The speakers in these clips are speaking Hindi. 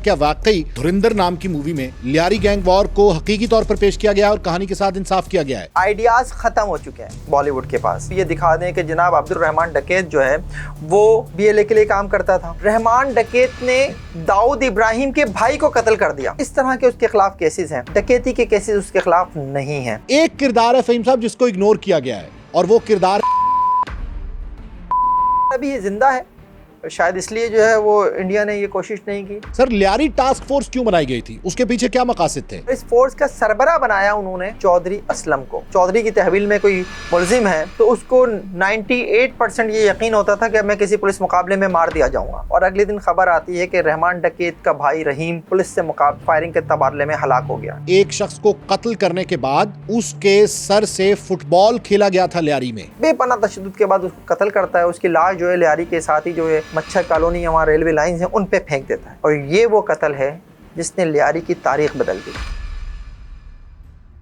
क्या वाकई धुरंधर नाम की मूवी में लियारी गैंग वॉर को हकीकी तौर पर पेश किया गया और कहानी के साथ इंसाफ किया गया है? आइडियाज खत्म हो चुके हैं बॉलीवुड के पास। ये दिखा दें कि जनाब अब्दुल रहमान डकैत जो है वो BLA के लिए काम करता था। रहमान डकैत ने दाऊद इब्राहिम के भाई को कत्ल कर दिया। इस तरह के उसके खिलाफ केसेस हैं, डकैती के केसेस उसके खिलाफ नहीं हैं। एक किरदार है फहीम साहब जिसको इग्नोर किया गया है और वो किरदार अभी ये जिंदा है, शायद इसलिए जो है वो इंडिया ने ये कोशिश नहीं की। सर, लियारी टास्क फोर्स क्यों बनाई गई थी? उसके पीछे क्या मकासद थे? इस फोर्स का सरबराह बनाया उन्होंने चौधरी असलम को। चौधरी की तहवील में कोई मुलजिम है तो उसको 98% ये यकीन होता था कि मैं किसी पुलिस मुकाबले में मार दिया जाऊंगा, और अगले दिन खबर आती है कि रहमान डकैत का भाई रहीम पुलिस से फायरिंग के तबादले में हलाक हो गया। एक शख्स को कत्ल करने के बाद उसके सर से फुटबॉल खेला गया था लियारी में। बेपनाह तशद्दुद के बाद उसको कत्ल करता है। उसकी लाश जो है लियारी के साथ ही जो है मच्छर कॉलोनी या वहाँ रेलवे लाइन है उन पे फेंक देता है, और ये वो कत्ल है जिसने लियारी की तारीख बदल दी।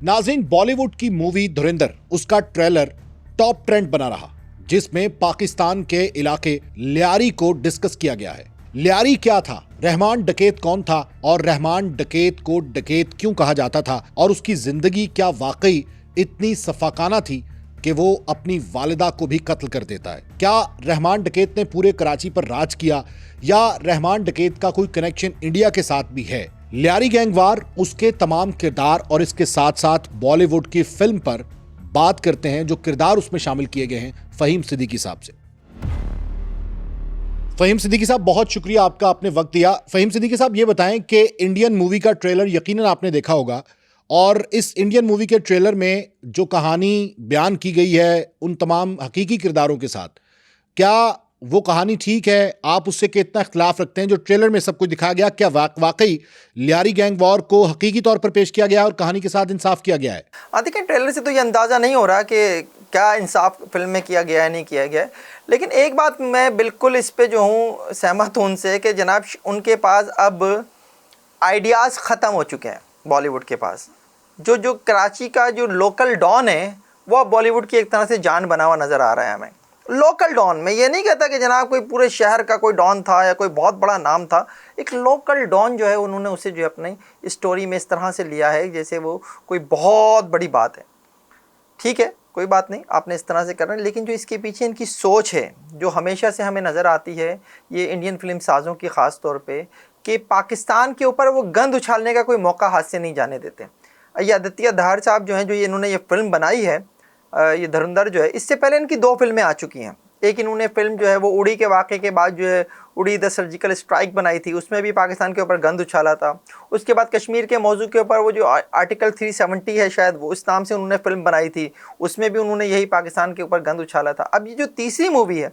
नाज़रीन, बॉलीवुड की मूवी धुरंधर, उसका ट्रेलर टॉप ट्रेंड बना रहा, जिसमें पाकिस्तान के इलाके लियारी को डिस्कस किया गया है। लियारी क्या था, रहमान डकैत कौन था और रहमान डकैत को डकैत क्यों कहा जाता था, और उसकी जिंदगी क्या वाकई इतनी सफाकाना थी कि वो अपनी वालिदा को भी कत्ल कर देता है? क्या रहमान डकैत ने पूरे कराची पर राज किया, या रहमान डकैत का कोई कनेक्शन इंडिया के साथ भी है? लियारी गैंग वार, उसके तमाम किरदार और इसके साथ साथ बॉलीवुड की फिल्म पर बात करते हैं जो किरदार उसमें शामिल किए गए हैं फहीम सिद्दीकी साहब से। फहीम सिद्दीकी साहब, बहुत शुक्रिया आपका, आपने वक्त दिया। फहीम सिद्दीकी साहब, ये बताएं कि इंडियन मूवी का ट्रेलर यकीनन आपने देखा होगा, और इस इंडियन मूवी के ट्रेलर में जो कहानी बयान की गई है उन तमाम हकीकी किरदारों के साथ, क्या वो कहानी ठीक है? आप उससे कितना इख्तिलाफ रखते हैं जो ट्रेलर में सब कुछ दिखाया गया? क्या वाकई लियारी गैंग वॉर को हकीकी तौर पर पेश किया गया और कहानी के साथ इंसाफ किया गया है? देखिए, ट्रेलर से तो ये अंदाज़ा नहीं हो रहा कि क्या इंसाफ फिल्म में किया गया है नहीं किया गया है, लेकिन एक बात मैं बिल्कुल इस पे जो हूँ सहमत हूँ उनसे कि जनाब उनके पास अब आइडियाज़ ख़त्म हो चुके हैं बॉलीवुड के पास। जो कराची का जो लोकल डॉन है वो अब बॉलीवुड की एक तरह से जान बना हुआ नज़र आ रहा है हमें। लोकल डॉन, मैं ये नहीं कहता कि जनाब कोई पूरे शहर का कोई डॉन था या कोई बहुत बड़ा नाम था, एक लोकल डॉन जो है उन्होंने उसे जो है अपनी स्टोरी में इस तरह से लिया है जैसे वो कोई बहुत बड़ी बात है। ठीक है, कोई बात नहीं, आपने इस तरह से करना है, लेकिन जो इसके पीछे इनकी सोच है जो हमेशा से हमें नज़र आती है ये इंडियन फिल्म साज़ों की ख़ास तौर पे, कि पाकिस्तान के ऊपर वो गंद उछालने का कोई मौका हाथ से नहीं जाने देते। ये आदित्य धार साहब जो हैं, जो इन्होंने ये फिल्म बनाई है, ये धुरंधर जो है, इससे पहले इनकी 2 फिल्में आ चुकी हैं। एक इन्होंने फिल्म जो है वो उड़ी के वाक़े के बाद जो है उड़ी द सर्जिकल स्ट्राइक बनाई थी, उसमें भी पाकिस्तान के ऊपर गंद उछाला था। उसके बाद कश्मीर के मौजू के ऊपर वो जो आर्टिकल 370 है शायद, वो इस नाम से उन्होंने फिल्म बनाई थी, उसमें भी उन्होंने यही पाकिस्तान के ऊपर गंद उछाला था। अब ये जो तीसरी मूवी है,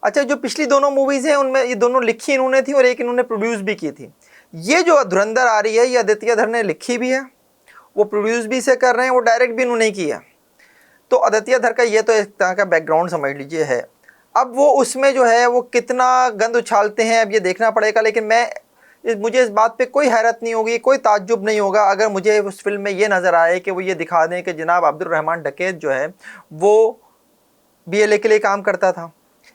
अच्छा, जो पिछली दोनों मूवीज़ हैं उनमें ये दोनों लिखी इन्होंने थी और एक इन्होंने प्रोड्यूस भी की थी। ये जो धुरंधर आ रही है ये आदित्य धर ने लिखी भी है, वो प्रोड्यूस भी से कर रहे हैं, वो डायरेक्ट भी इन्होंने किया। तो आदित्य धर का ये तो एक तरह का बैकग्राउंड समझ लीजिए है। अब वो उसमें जो है वो कितना गंद उछालते हैं अब ये देखना पड़ेगा, लेकिन मुझे इस बात पे कोई हैरत नहीं होगी, कोई ताज्जुब नहीं होगा अगर मुझे उस फिल्म में ये नज़र आए कि वो ये दिखा दें कि जनाब अब्दुल रहमान डकैत जो है वो BLA के लिए काम करता था,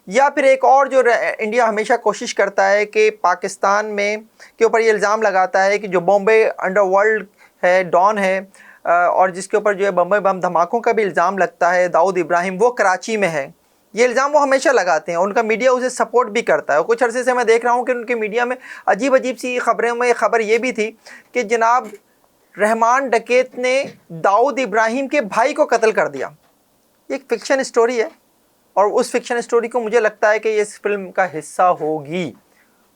या फिर एक और जो इंडिया हमेशा कोशिश करता है कि पाकिस्तान में के ऊपर ये इल्ज़ाम लगाता है कि जो बॉम्बे अंडरवर्ल्ड है, डॉन है, और जिसके ऊपर जो है बम्बई बम धमाकों का भी इल्ज़ाम लगता है, दाऊद इब्राहिम, वो कराची में है। ये इल्ज़ाम वो हमेशा लगाते हैं, उनका मीडिया उसे सपोर्ट भी करता है। कुछ अरसे से मैं देख रहा हूँ कि उनके मीडिया में अजीब अजीब सी खबरों में खबर ये भी थी कि जनाब रहमान डकैत ने दाऊद इब्राहिम के भाई को कत्ल कर दिया। ये एक फ़िक्शन स्टोरी है, और उस फिक्शन स्टोरी को मुझे लगता है कि ये इस फिल्म का हिस्सा होगी,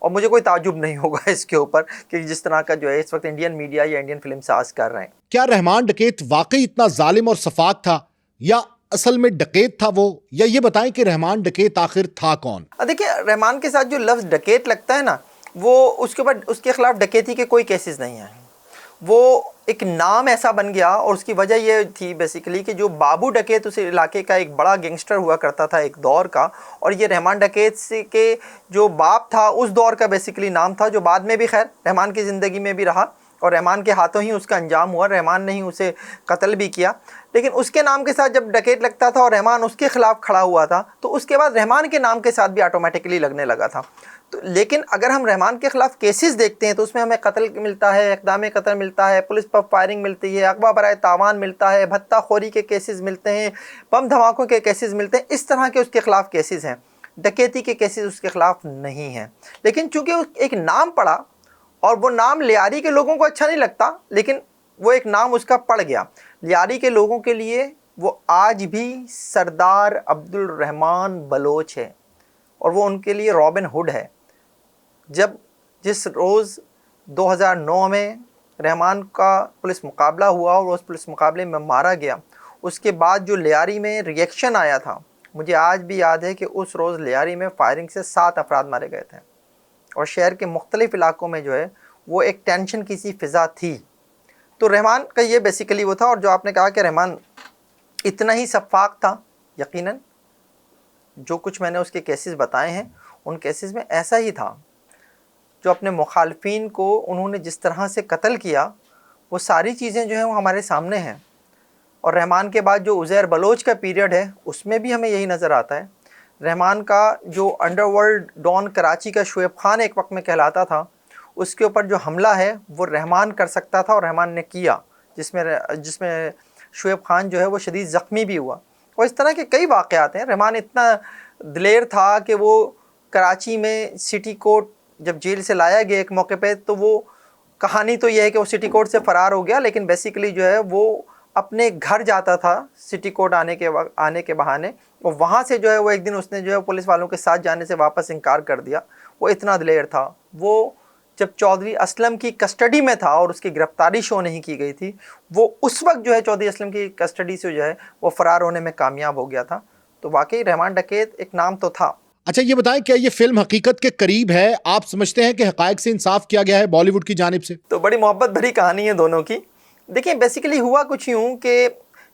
और मुझे कोई ताजुब नहीं होगा इसके ऊपर कि जिस तरह का जो है इस वक्त इंडियन मीडिया या इंडियन फिल्म साज कर रहे हैं। क्या रहमान डकैत वाकई इतना जालिम और सफाक था, या असल में डकैत था वो? या ये बताएं कि रहमान डकैत आखिर था कौन? देखिए, रहमान के साथ जो लफ्ज़ डकैत लगता है ना, वो उसके ऊपर उसके खिलाफ डकैती के कोई केसेस नहीं हैं, वो एक नाम ऐसा बन गया। और उसकी वजह ये थी बेसिकली कि जो बाबू डकैत उस इलाके का एक बड़ा गैंगस्टर हुआ करता था एक दौर का, और ये रहमान डकैत से के जो बाप था उस दौर का बेसिकली नाम था, जो बाद में भी खैर रहमान की ज़िंदगी में भी रहा और रहमान के हाथों ही उसका अंजाम हुआ। रहमान ने ही उसे कत्ल भी किया, लेकिन उसके नाम के साथ जब डकैत लगता था और रहमान उसके ख़िलाफ़ खड़ा हुआ था, तो उसके बाद रहमान के नाम के साथ भी ऑटोमेटिकली लगने लगा था। तो लेकिन अगर हम रहमान के ख़िलाफ़ केसेस देखते हैं तो उसमें हमें कत्ल मिलता है, इक़दाम कत्ल मिलता है, पुलिस पर फायरिंग मिलती है, अगवा बराए तावान मिलता है, भत्ताखोरी के केसेस मिलते हैं, बम धमाकों के केसेस मिलते हैं। इस तरह के उसके ख़िलाफ़ केसेस हैं। डकैती के केसेस उसके ख़िलाफ़ नहीं हैं। लेकिन चूँकि एक नाम पड़ा और वो नाम लियारी के लोगों को अच्छा नहीं लगता, लेकिन वो एक नाम उसका पड़ गया। लियारी के लोगों के लिए वो आज भी सरदार अब्दुल रहमान बलोच है और वो उनके लिए रॉबिन हुड है। जिस रोज़ 2009 में रहमान का पुलिस मुकाबला हुआ और उस पुलिस मुकाबले में मारा गया, उसके बाद जो लियारी में रिएक्शन आया था, मुझे आज भी याद है कि उस रोज़ लियारी में फायरिंग से 7 अफराद मारे गए थे और शहर के मुख्तलिफ़ इलाकों में जो है वो एक टेंशन की सी फ़िज़ा थी। तो रहमान का ये बेसिकली वो था। और जो आपने कहा कि रहमान इतना ही शफ़ाक़ था, यकीनन जो कुछ मैंने उसके केसेस बताए हैं उन केसेस में ऐसा ही था। जो अपने मुखालफिन को उन्होंने जिस तरह से कत्ल किया, वो सारी चीज़ें जो हैं वो हमारे सामने हैं। और रहमान के बाद जो उज़ैर बलोच का पीरियड है उसमें भी हमें यही नज़र आता है। रहमान का जो अंडरवर्ल्ड डॉन कराची का शुएब खान एक वक्त में कहलाता था, उसके ऊपर जो हमला है वो रहमान कर सकता था और रहमान ने किया, जिसमें शुएब खान जो है वो शदीद ज़ख्मी भी हुआ। और इस तरह के कई वाक़यात हैं। रहमान इतना दिलेर था कि वो कराची में सिटी कोर्ट जब जेल से लाया गया एक मौके पे, तो वो कहानी तो यह है कि वो सिटी कोर्ट से फ़रार हो गया, लेकिन बेसिकली जो है वो अपने घर जाता था सिटी कोर्ट आने के बहाने, और वहाँ से जो है वो एक दिन उसने जो है पुलिस वालों के साथ जाने से वापस इनकार कर दिया। वो इतना दिलेर था। वो जब चौधरी असलम की कस्टडी में था और उसकी गिरफ्तारी शो नहीं की गई थी, वो उस वक्त जो है चौधरी असलम की कस्टडी से जो है वो फ़रार होने में कामयाब हो गया था। तो वाकई रहमान डकैत एक नाम तो था। अच्छा, ये बताएं, क्या ये फिल्म हकीकत के करीब है? आप समझते हैं कि हकायक से इंसाफ किया गया है बॉलीवुड की जानिब से? तो बड़ी मोहब्बत भरी कहानी है दोनों की। देखिए, बेसिकली हुआ कुछ यूँ कि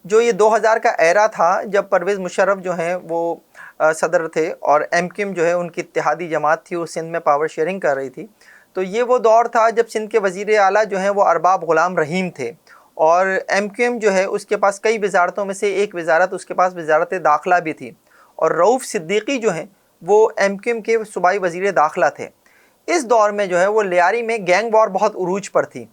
जो ये 2000 का एरा था, जब परवेज़ मुशर्रफ जो हैं वो सदर थे और MQM जो है उनकी इत्तेहादी जमात थी, वो सिंध में पावर शेयरिंग कर रही थी। तो ये वो दौर था जब सिंध के वज़ीर आला जो हैं वो अरबाब ग़ुलाम रहीम थे और MQM जो है उसके पास कई वज़ारतों में से एक वज़ारत, उसके पास वज़ारत दाखिला भी थी। और रऊफ़ सिद्दीकी जो हैं वो MQM के सूबाई वज़ीर दाखिला थे। इस दौर में जो है वो लियारी में गैंग वॉर बहुत उरूज पर थी।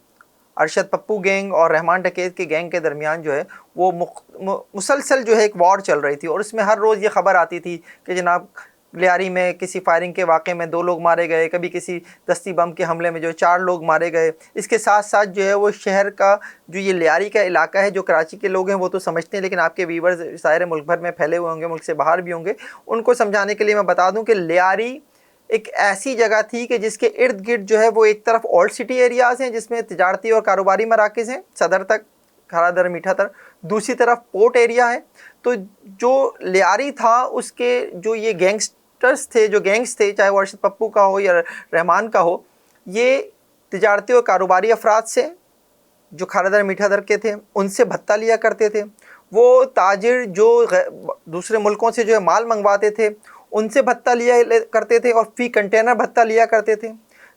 अरशद पप्पू गैंग और रहमान डकैत के गैंग के दरमियान जो है वो मुसलसल जो है एक वॉर चल रही थी। और उसमें हर रोज़ ये ख़बर आती थी कि जनाब लियारी में किसी फायरिंग के वाक़े में 2 लोग मारे गए, कभी किसी दस्ती बम के हमले में जो 4 लोग मारे गए। इसके साथ साथ जो है वो शहर का जो ये लियारी का इलाका है, जो कराची के लोग हैं वो तो समझते हैं, लेकिन आपके व्यूवर्स सारे मुल्क भर में फैले हुए होंगे, मुल्क से बाहर भी होंगे, उनको समझाने के लिए मैं बता दूं कि लियारी एक ऐसी जगह थी कि जिसके इर्द गिर्द जो है वो एक तरफ ओल्ड सिटी एरियाज़ हैं जिसमें तिजारती और कारोबारी मराकज़ हैं, सदर तक, खरादर, मीठा तक, दूसरी तरफ पोर्ट एरिया है। तो जो लियारी था उसके जो ये गैंगस्टर्स थे, जो गैंग्स थे, चाहे वो अरशद पप्पू का हो या रहमान का हो, ये तिजारती और कारोबारी अफराद से जो खरादर मीठा दर के थे उनसे भत्ता लिया करते थे। वो ताजिर जो दूसरे मुल्कों से जो है माल मंगवाते थे उनसे भत्ता लिया करते थे और फ़ी कंटेनर भत्ता लिया करते थे।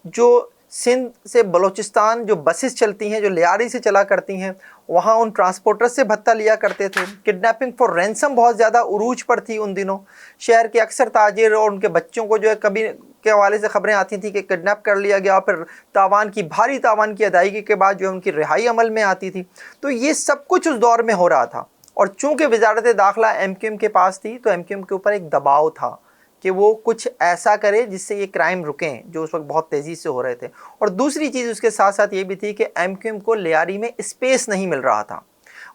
जो सिंध से बलूचिस्तान जो बसेस चलती हैं, जो लियारी से चला करती हैं, वहाँ उन ट्रांसपोर्टर्स से भत्ता लिया करते थे। किडनैपिंग फॉर रैंसम बहुत ज़्यादा उरूज पर थी उन दिनों। शहर के अक्सर ताजिर और उनके बच्चों को जो है कभी के हवाले से ख़बरें आती थी कि किडनैप कर लिया गया, फिर भारी तावान की अदायगी के बाद जो है उनकी रिहाई अमल में आती थी। तो ये सब कुछ उस दौर में हो रहा था। और चूँकि वज़ारत दाखिला MQM के पास थी, तो MQM के ऊपर एक दबाव था कि वो कुछ ऐसा करे जिससे ये क्राइम रुकें, जो उस वक्त बहुत तेज़ी से हो रहे थे। और दूसरी चीज़ उसके साथ साथ ये भी थी कि MQM को लियारी में स्पेस नहीं मिल रहा था।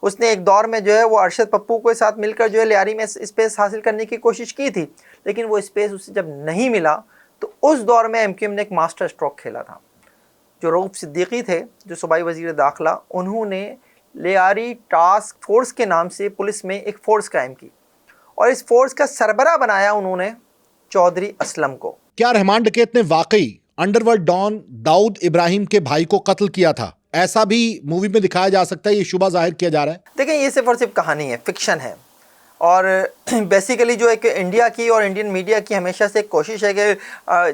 उसने एक दौर में जो है वो अरशद पप्पू के साथ मिलकर जो है लियारी में स्पेस हासिल करने की कोशिश की थी, लेकिन वो स्पेस उसे जब नहीं मिला तो उस दौर में MQM ने एक मास्टर स्ट्रोक खेला था। जो रऊफ़ सिद्दीकी थे, जो सूबाई वज़ीर दाखिला, उन्होंने लियारी टास्क फोर्स के नाम से पुलिस में एक फ़ोर्स कायम की और इस फोर्स का सरबराह बनाया उन्होंने चौधरी असलम को। क्या रहमान डकैत ने वाकई अंडरवर्ल्ड डॉन दाऊद इब्राहिम के भाई को कत्ल किया था? ऐसा भी मूवी में दिखाया जा सकता है, ये शुबा जाहिर किया जा रहा है? देखिए, ये सिर्फ और सिर्फ कहानी है, फिक्शन है। और बेसिकली जो एक इंडिया की और इंडियन मीडिया की हमेशा से एक कोशिश है कि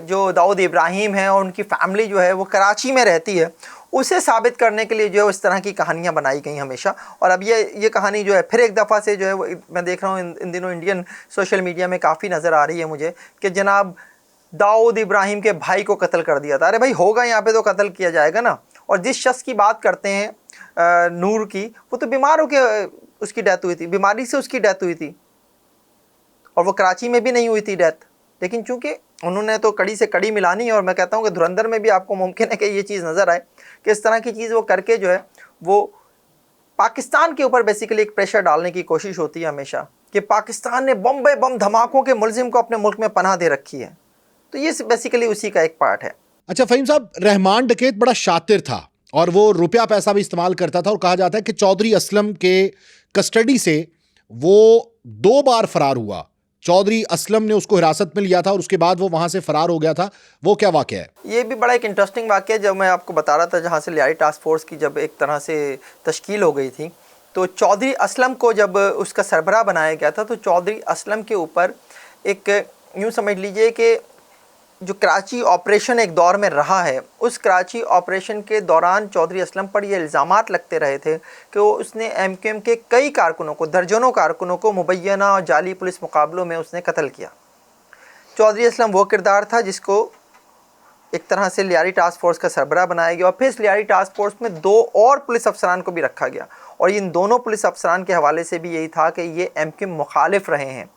जो दाऊद इब्राहिम है और उनकी फैमिली जो है वो कराची में रहती है, उसे साबित करने के लिए जो है इस तरह की कहानियाँ बनाई गई हमेशा। और अब ये कहानी जो है फिर एक दफ़ा से जो है वो मैं देख रहा हूँ इन दिनों इंडियन सोशल मीडिया में काफ़ी नज़र आ रही है मुझे कि जनाब दाऊद इब्राहिम के भाई को कत्ल कर दिया था। अरे भाई होगा यहाँ पे तो कत्ल किया जाएगा ना। और जिस शख्स की बात करते हैं नूर की, वो तो बीमार होकर उसकी डेथ हुई थी, बीमारी से उसकी डेथ हुई थी, और वो कराची में भी नहीं हुई थी डेथ। लेकिन चूंकि उन्होंने तो कड़ी से कड़ी मिलानी है, और मैं कहता हूँ कि धुरंधर में भी आपको मुमकिन है कि ये चीज़ नज़र आए कि इस तरह की चीज़ वो करके जो है वो पाकिस्तान के ऊपर बेसिकली एक प्रेशर डालने की कोशिश होती है हमेशा कि पाकिस्तान ने बम्बई बम धमाकों के मुलजिम को अपने मुल्क में पनाह दे रखी है। तो ये बेसिकली उसी का एक पार्ट है। अच्छा फहीम साहब, रहमान डकैत बड़ा शातिर था और वो रुपया पैसा भी इस्तेमाल करता था, और कहा जाता है कि चौधरी असलम के कस्टडी से वो 2 बार फरार हुआ। चौधरी असलम ने उसको हिरासत में लिया था और उसके बाद वो वहां से फरार हो गया था। वो क्या वाकया है? ये भी बड़ा एक इंटरेस्टिंग वाकया है, जब मैं आपको बता रहा था जहाँ से लियारी टास्क फोर्स की जब एक तरह से तश्कील हो गई थी, तो चौधरी असलम को जब उसका सरबराह बनाया गया था, तो चौधरी असलम के ऊपर एक यूँ समझ लीजिए कि जो कराची ऑपरेशन एक दौर में रहा है, उस कराची ऑपरेशन के दौरान चौधरी असलम पर ये इल्ज़ामात लगते रहे थे कि वो उसने MQM के कई कारकुनों को, दर्जनों कारकुनों को मुबैना और जाली पुलिस मुकाबलों में उसने कत्ल किया। चौधरी असलम वो किरदार था जिसको एक तरह से लियारी टास्क फोर्स का सरबराह बनाया गया, और फिर इस लियारी टास्क फोर्स में 2 और पुलिस अफसरान को भी रखा गया, और इन दोनों पुलिस अफसरान के हवाले से भी यही था कि ये MQM मुखालिफ रहे हैं।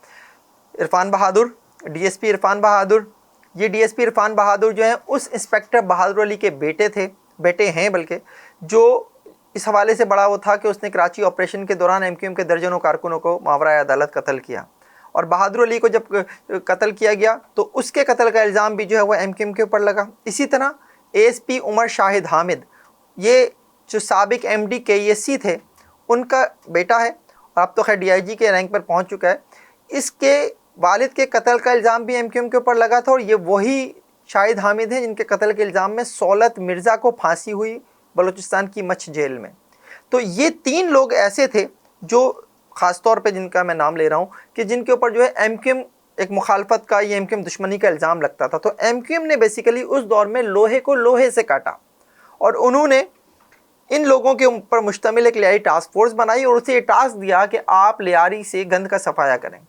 इरफान बहादुर, DSP इरफान बहादुर, ये DSP इरफान बहादुर जो हैं उस इंस्पेक्टर बहादुर अली के बेटे हैं बल्कि, जो इस हवाले से बड़ा वो था कि उसने कराची ऑपरेशन के दौरान MQM के दर्जनों कारकुनों को मावरा अदालत कत्ल किया। और बहादुर अली को जब कत्ल किया गया तो उसके कत्ल का इल्ज़ाम भी जो है वो MQM के ऊपर लगा। इसी तरह ASP उमर शाहिद हामिद, ये जो साबिक MD KESC थे, उनका बेटा है, और अब तो खैर DIG के रैंक पर पहुंच चुका है। इसके वालिद के कत्ल का इल्ज़ाम भी MQM के ऊपर लगा था, और ये वही शाहिद हामिद हैं जिनके कत्ल के इल्ज़ाम में सौलत मिर्ज़ा को फांसी हुई बलूचिस्तान की मछ जेल में। तो ये 3 लोग ऐसे थे जो ख़ास तौर पे जिनका मैं नाम ले रहा हूँ कि जिनके ऊपर जो है MQM एक मुखालफत का, ये MQM दुश्मनी का इल्ज़ाम लगता था। तो MQM ने बेसिकली उस दौर में लोहे को लोहे से काटा, और उन्होंने इन लोगों के ऊपर मुश्तमिल एक लियारी टास्क फोर्स बनाई और उसे ये टास्क दिया कि आप लियारी से गंद का सफाया करें।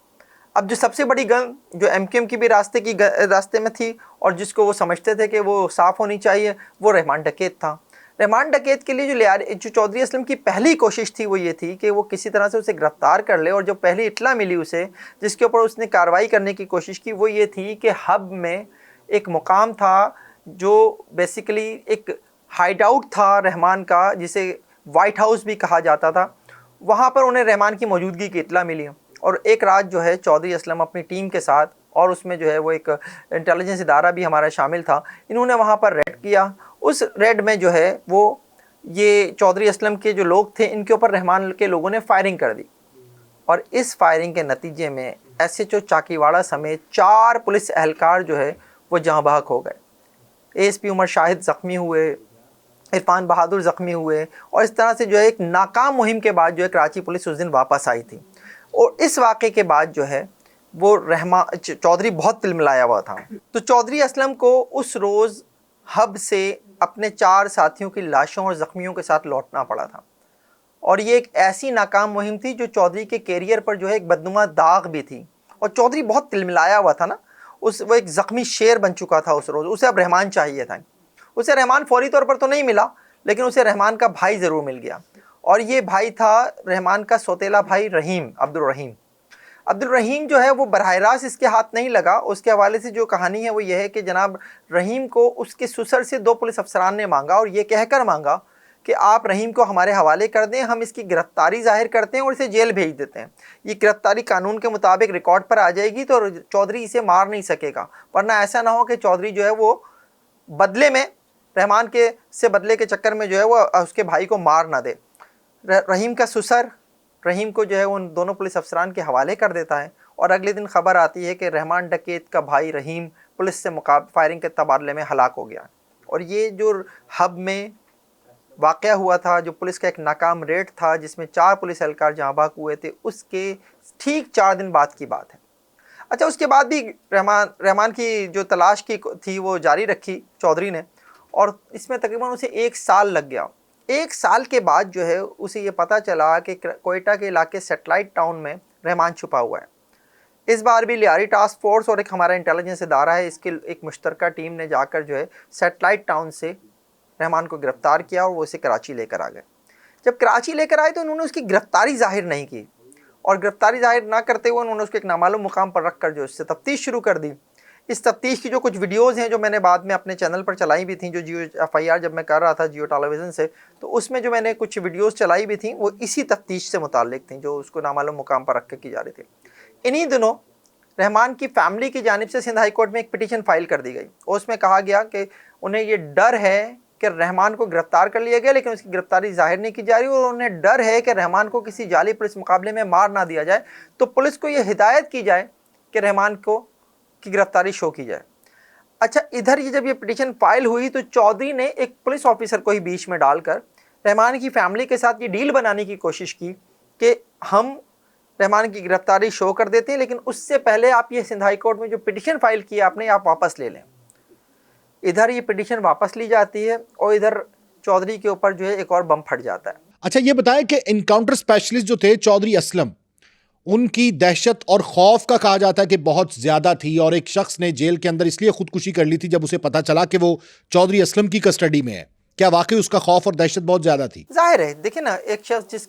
अब जो सबसे बड़ी गंद जो MQM की भी रास्ते में थी, और जिसको वो समझते थे कि वो साफ़ होनी चाहिए, वो रहमान डकैत था। रहमान डकैत के लिए जो चौधरी असलम की पहली कोशिश थी वो ये थी कि वो किसी तरह से उसे गिरफ़्तार कर ले, और जो पहली इत्तला मिली उसे जिसके ऊपर उसने कार्रवाई करने की कोशिश की, वो ये थी कि हब में एक मुकाम था जो बेसिकली एक हाइड आउट था रहमान का, जिसे वाइट हाउस भी कहा जाता था। वहाँ पर उन्हें रहमान की मौजूदगी की इत्तला मिली, और एक रात जो है चौधरी असलम अपनी टीम के साथ, और उसमें जो है वो एक इंटेलिजेंस इदारा भी हमारा शामिल था, इन्होंने वहाँ पर रेड किया। उस रेड में जो है वो ये चौधरी असलम के जो लोग थे, इनके ऊपर रहमान के लोगों ने फायरिंग कर दी, और इस फायरिंग के नतीजे में SHO चाकीवाड़ा समेत 4 पुलिस एहलकार जो है वो जहाँ बहक हो गए। ASP उमर शाहिद ज़ख्मी हुए, इरफान बहादुर ज़ख्मी हुए, और इस तरह से जो है एक नाकाम मुहिम के बाद जो है कराची पुलिस उस दिन वापस आई थी। और इस वाक़े के बाद जो है वो चौधरी बहुत तिलमिलाया हुआ था। तो चौधरी असलम को उस रोज़ हब से अपने 4 साथियों की लाशों और ज़ख्मियों के साथ लौटना पड़ा था, और ये एक ऐसी नाकाम मुहिम थी जो चौधरी के कैरियर पर जो है एक बदनुमा दाग भी थी। और चौधरी बहुत तिलमिलाया हुआ था ना, वो एक ज़ख्मी शेर बन चुका था उस रोज़। उसे अब रहमान चाहिए था। उसे रहमान फौरी तौर पर तो नहीं मिला, लेकिन उसे रहमान का भाई ज़रूर मिल गया, और ये भाई था रहमान का सौतेला भाई रहीम, अब्दुल रहीम जो है वो बरह रास्त इसके हाथ नहीं लगा। उसके हवाले से जो कहानी है वो ये है कि जनाब रहीम को उसके ससुर से 2 पुलिस अफसरान ने मांगा, और ये कहकर मांगा कि आप रहीम को हमारे हवाले कर दें, हम इसकी गिरफ्तारी जाहिर करते हैं और इसे जेल भेज देते हैं। ये गिरफ्तारी कानून के मुताबिक रिकॉर्ड पर आ जाएगी, तो चौधरी इसे मार नहीं सकेगा, वरना ऐसा ना हो कि चौधरी जो है वो बदले में रहमान के से बदले के चक्कर में जो है वो उसके भाई को मार ना दे। रहीम का ससुर रहीम को जो है उन दोनों पुलिस अफसरान के हवाले कर देता है, और अगले दिन खबर आती है कि रहमान डकैत का भाई रहीम पुलिस से फायरिंग के तबादले में हलाक हो गया। और ये जो हब में वाक़या हुआ था, जो पुलिस का एक नाकाम रेड था जिसमें 4 पुलिस एहलकार जहाँ बाग हुए थे, उसके ठीक 4 दिन बाद की बात है। अच्छा, उसके बाद भी रहमान की जो तलाश की थी वो जारी रखी चौधरी ने, और इसमें तकरीबन उसे 1 साल लग गया। 1 साल के बाद जो है उसे ये पता चला कि कोयटा के इलाके सेटेलाइट टाउन में रहमान छुपा हुआ है। इस बार भी लियारी टास्क फोर्स और एक हमारा इंटेलिजेंस इदारा है, इसकी एक मुश्तरका टीम ने जाकर जो है सेटेलाइट टाउन से रहमान को गिरफ़्तार किया और वो इसे कराची लेकर आ गए। जब कराची लेकर आए तो उन्होंने उसकी गिरफ़्तारी जाहिर नहीं की, और गिरफ़्तारी जाहिर ना करते हुए उन्होंने उसको एक नामालूम मुकाम पर रख कर जो उससे तफ्तीश शुरू कर दी। इस तफ्तीश की जो कुछ वीडियोज़ हैं जो मैंने बाद में अपने चैनल पर चलाई भी थी, जो जियो FIR जब मैं कर रहा था जियो टेलीविज़न से, तो उसमें जो मैंने कुछ वीडियोज़ चलाई भी थी वो इसी तफ्तीश से मुताल्लिक थी जो उसको नामालूम मुकाम पर रख कर की जा रही थी। इन्हीं दिनों रहमान की फैमिली की जानिब से सिंध हाई कोर्ट में एक पिटीशन फाइल कर दी गई और उसमें कहा गया कि उन्हें ये डर है कि रहमान को गिरफ्तार कर लिया गया लेकिन उसकी गिरफ्तारी जाहिर नहीं की जा रही, और उन्हें डर है कि रहमान को किसी जाली पुलिस मुकाबले में मार ना दिया जाए, तो पुलिस को ये हिदायत की जाए कि रहमान को की गिरफ्तारी शो की जाए। अच्छा, इधर ये जब ये पिटीशन फाइल हुई तो चौधरी ने एक पुलिस ऑफिसर को ही बीच में डालकर रहमान की फैमिली के साथ ये डील बनाने की कोशिश की कि हम रहमान की गिरफ्तारी शो कर देते हैं, लेकिन उससे पहले आप ये सिंध हाई कोर्ट में जो पिटीशन फाइल किया आपने, आप वापस ले लें। इधर ये पिटीशन वापस ली जाती है और इधर चौधरी के ऊपर जो है एक और बम फट जाता है। अच्छा, ये बताएं कि इनकाउंटर स्पेशलिस्ट जो थे चौधरी असलम, उनकी दहशत और खौफ का कहा जाता है कि बहुत ज्यादा थी, और एक शख्स ने जेल के अंदर इसलिए खुदकुशी कर ली थी जब उसे पता चला कि वो चौधरी असलम की कस्टडी में है। क्या वाकई उसका खौफ और दहशत बहुत ज्यादा थी? जाहिर है, देखिए ना, एक शख्स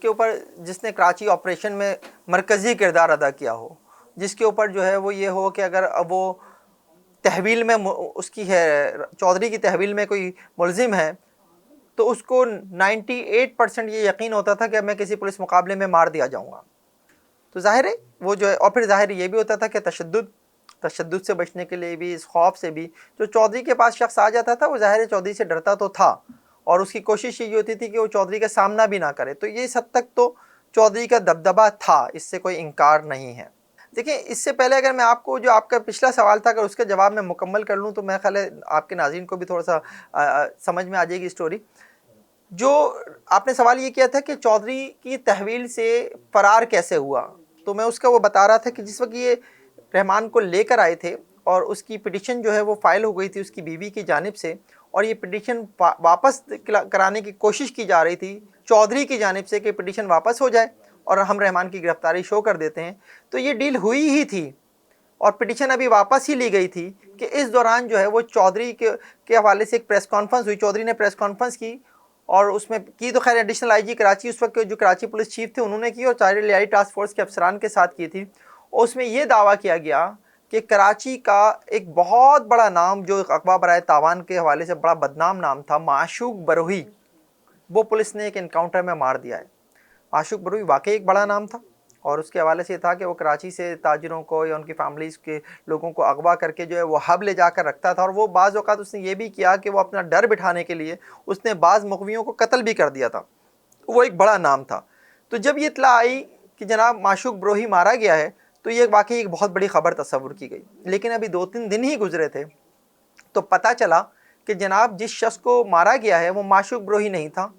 जिसने कराची ऑपरेशन में मरकजी किरदार अदा किया हो, जिसके ऊपर जो है वो ये हो कि अगर अब वो तहवील में उसकी है, चौधरी की तहवील में कोई मुलजिम है, तो उसको 98% ये यकीन होता था कि मैं किसी पुलिस मुकाबले में मार दिया जाऊंगा। तो जाहिर है वो जो है, और फिर जाहिर ये भी होता था कि तशद्दुद से बचने के लिए भी, इस खौफ से भी, जो चौधरी के पास शख्स आ जाता था वो जाहिर है चौधरी से डरता तो था, और उसकी कोशिश ये होती थी कि वो चौधरी का सामना भी ना करे। तो ये इस हद तक तो चौधरी का दबदबा था, इससे कोई इनकार नहीं है। देखिए, इससे पहले अगर मैं आपको जो आपका पिछला सवाल था अगर उसका जवाब मैं मुकम्मल कर लूँ तो मैं ख्याल है आपके नाज़रीन को भी थोड़ा सा समझ में आ जाएगी स्टोरी। जो आपने सवाल ये किया था कि चौधरी की तहवील से फ़रार कैसे हुआ, तो मैं उसका वो बता रहा था कि जिस वक्त ये रहमान को लेकर आए थे और उसकी पिटीशन जो है वो फ़ाइल हो गई थी उसकी बीवी की जानिब से, और ये पिटीशन वापस कराने की कोशिश की जा रही थी चौधरी की जानिब से कि पिटीशन वापस हो जाए और हम रहमान की गिरफ्तारी शो कर देते हैं। तो ये डील हुई ही थी और पिटीशन अभी वापस ही ली गई थी कि इस दौरान जो है वो चौधरी के हवाले से एक प्रेस कॉन्फ्रेंस हुई। चौधरी ने प्रेस कॉन्फ्रेंस की और उसमें की तो खैर एडिशनल IG कराची उस वक्त जो कराची पुलिस चीफ थे उन्होंने की, और चार लियारी टास्क फोर्स के अफसरान के साथ की थी। और उसमें ये दावा किया गया कि कराची का एक बहुत बड़ा नाम जो अगवा बराए तावान के हवाले से बड़ा बदनाम नाम था, माशूक बरोही, वो पुलिस ने एक इनकाउंटर में मार दिया है। माशूक बरोही वाकई एक बड़ा नाम था, और उसके हवाले से था कि वो कराची से ताजिरों को या उनकी फैमिलीज़ के लोगों को अगवा करके जो है वो हब ले जाकर रखता था, और वो बाज़ औक़ात उसने ये भी किया कि वो अपना डर बिठाने के लिए उसने बाज़ मुग़वियों को कत्ल भी कर दिया था। वो एक बड़ा नाम था। तो जब ये इत्तला आई कि जनाब माशूक बरोही मारा गया है तो ये वाकई एक बहुत बड़ी ख़बर तस्वुर की गई। लेकिन अभी 2-3 दिन ही गुजरे थे तो पता चला कि जनाब जिस शख्स को मारा गया है वो माशूक बरोही नहीं था,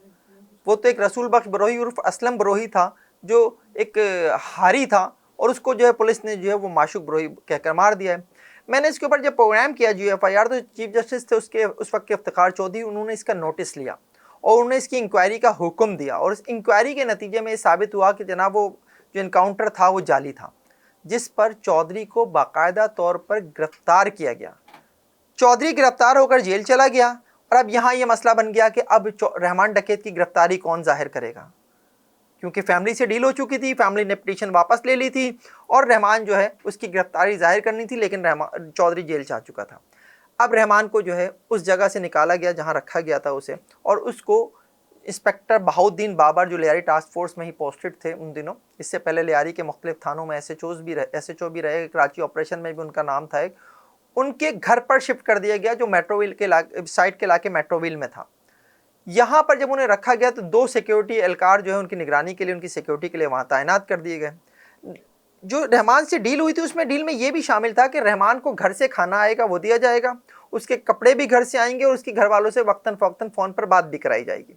वो तो एक रसूल बख्श बरोही उर्फ असलम बरोही था जो एक हारी था, और उसको जो है पुलिस ने जो है वो माशूक बरोही कहकर मार दिया है। मैंने इसके ऊपर जब प्रोग्राम किया जियो FIR तो चीफ जस्टिस थे उसके उस वक्त के इफ्तिखार चौधरी, उन्होंने इसका नोटिस लिया और उन्होंने इसकी इंक्वायरी का हुक्म दिया, और इस इंक्वायरी के नतीजे में ये साबित हुआ कि जनाब वो जो इनकाउंटर था वो जाली था, जिस पर चौधरी को बाकायदा तौर पर गिरफ्तार किया गया। चौधरी गिरफ्तार होकर जेल चला गया, और अब यहाँ ये मसला बन गया कि अब रहमान डकैत की गिरफ्तारी कौन जाहिर करेगा, क्योंकि फैमिली से डील हो चुकी थी, फैमिली ने पिटीशन वापस ले ली थी और रहमान जो है उसकी गिरफ्तारी जाहिर करनी थी, लेकिन चौधरी जेल जा चुका था। अब रहमान को जो है उस जगह से निकाला गया जहाँ रखा गया था उसे, और उसको इंस्पेक्टर बहाउद्दीन बाबर जो लियारी टास्क फोर्स में ही पोस्टेड थे उन दिनों, इससे पहले लियारी के मुख्तलिफ थानों में SHO भी रहे, कराची ऑपरेशन में भी उनका नाम था एक, उनके घर पर शिफ्ट कर दिया गया जो मेट्रोविल के साइड के इलाके मेट्रोविल में था। यहाँ पर जब उन्हें रखा गया तो 2 सिक्योरिटी एहलकार जो है उनकी निगरानी के लिए, उनकी सिक्योरिटी के लिए वहाँ तैनात कर दिए गए। जो रहमान से डील हुई थी उसमें डील में ये भी शामिल था कि रहमान को घर से खाना आएगा वो दिया जाएगा, उसके कपड़े भी घर से आएंगे, और उसके घर वालों से वक्तन फ़ौक्तन फ़ोन पर बात भी कराई जाएगी।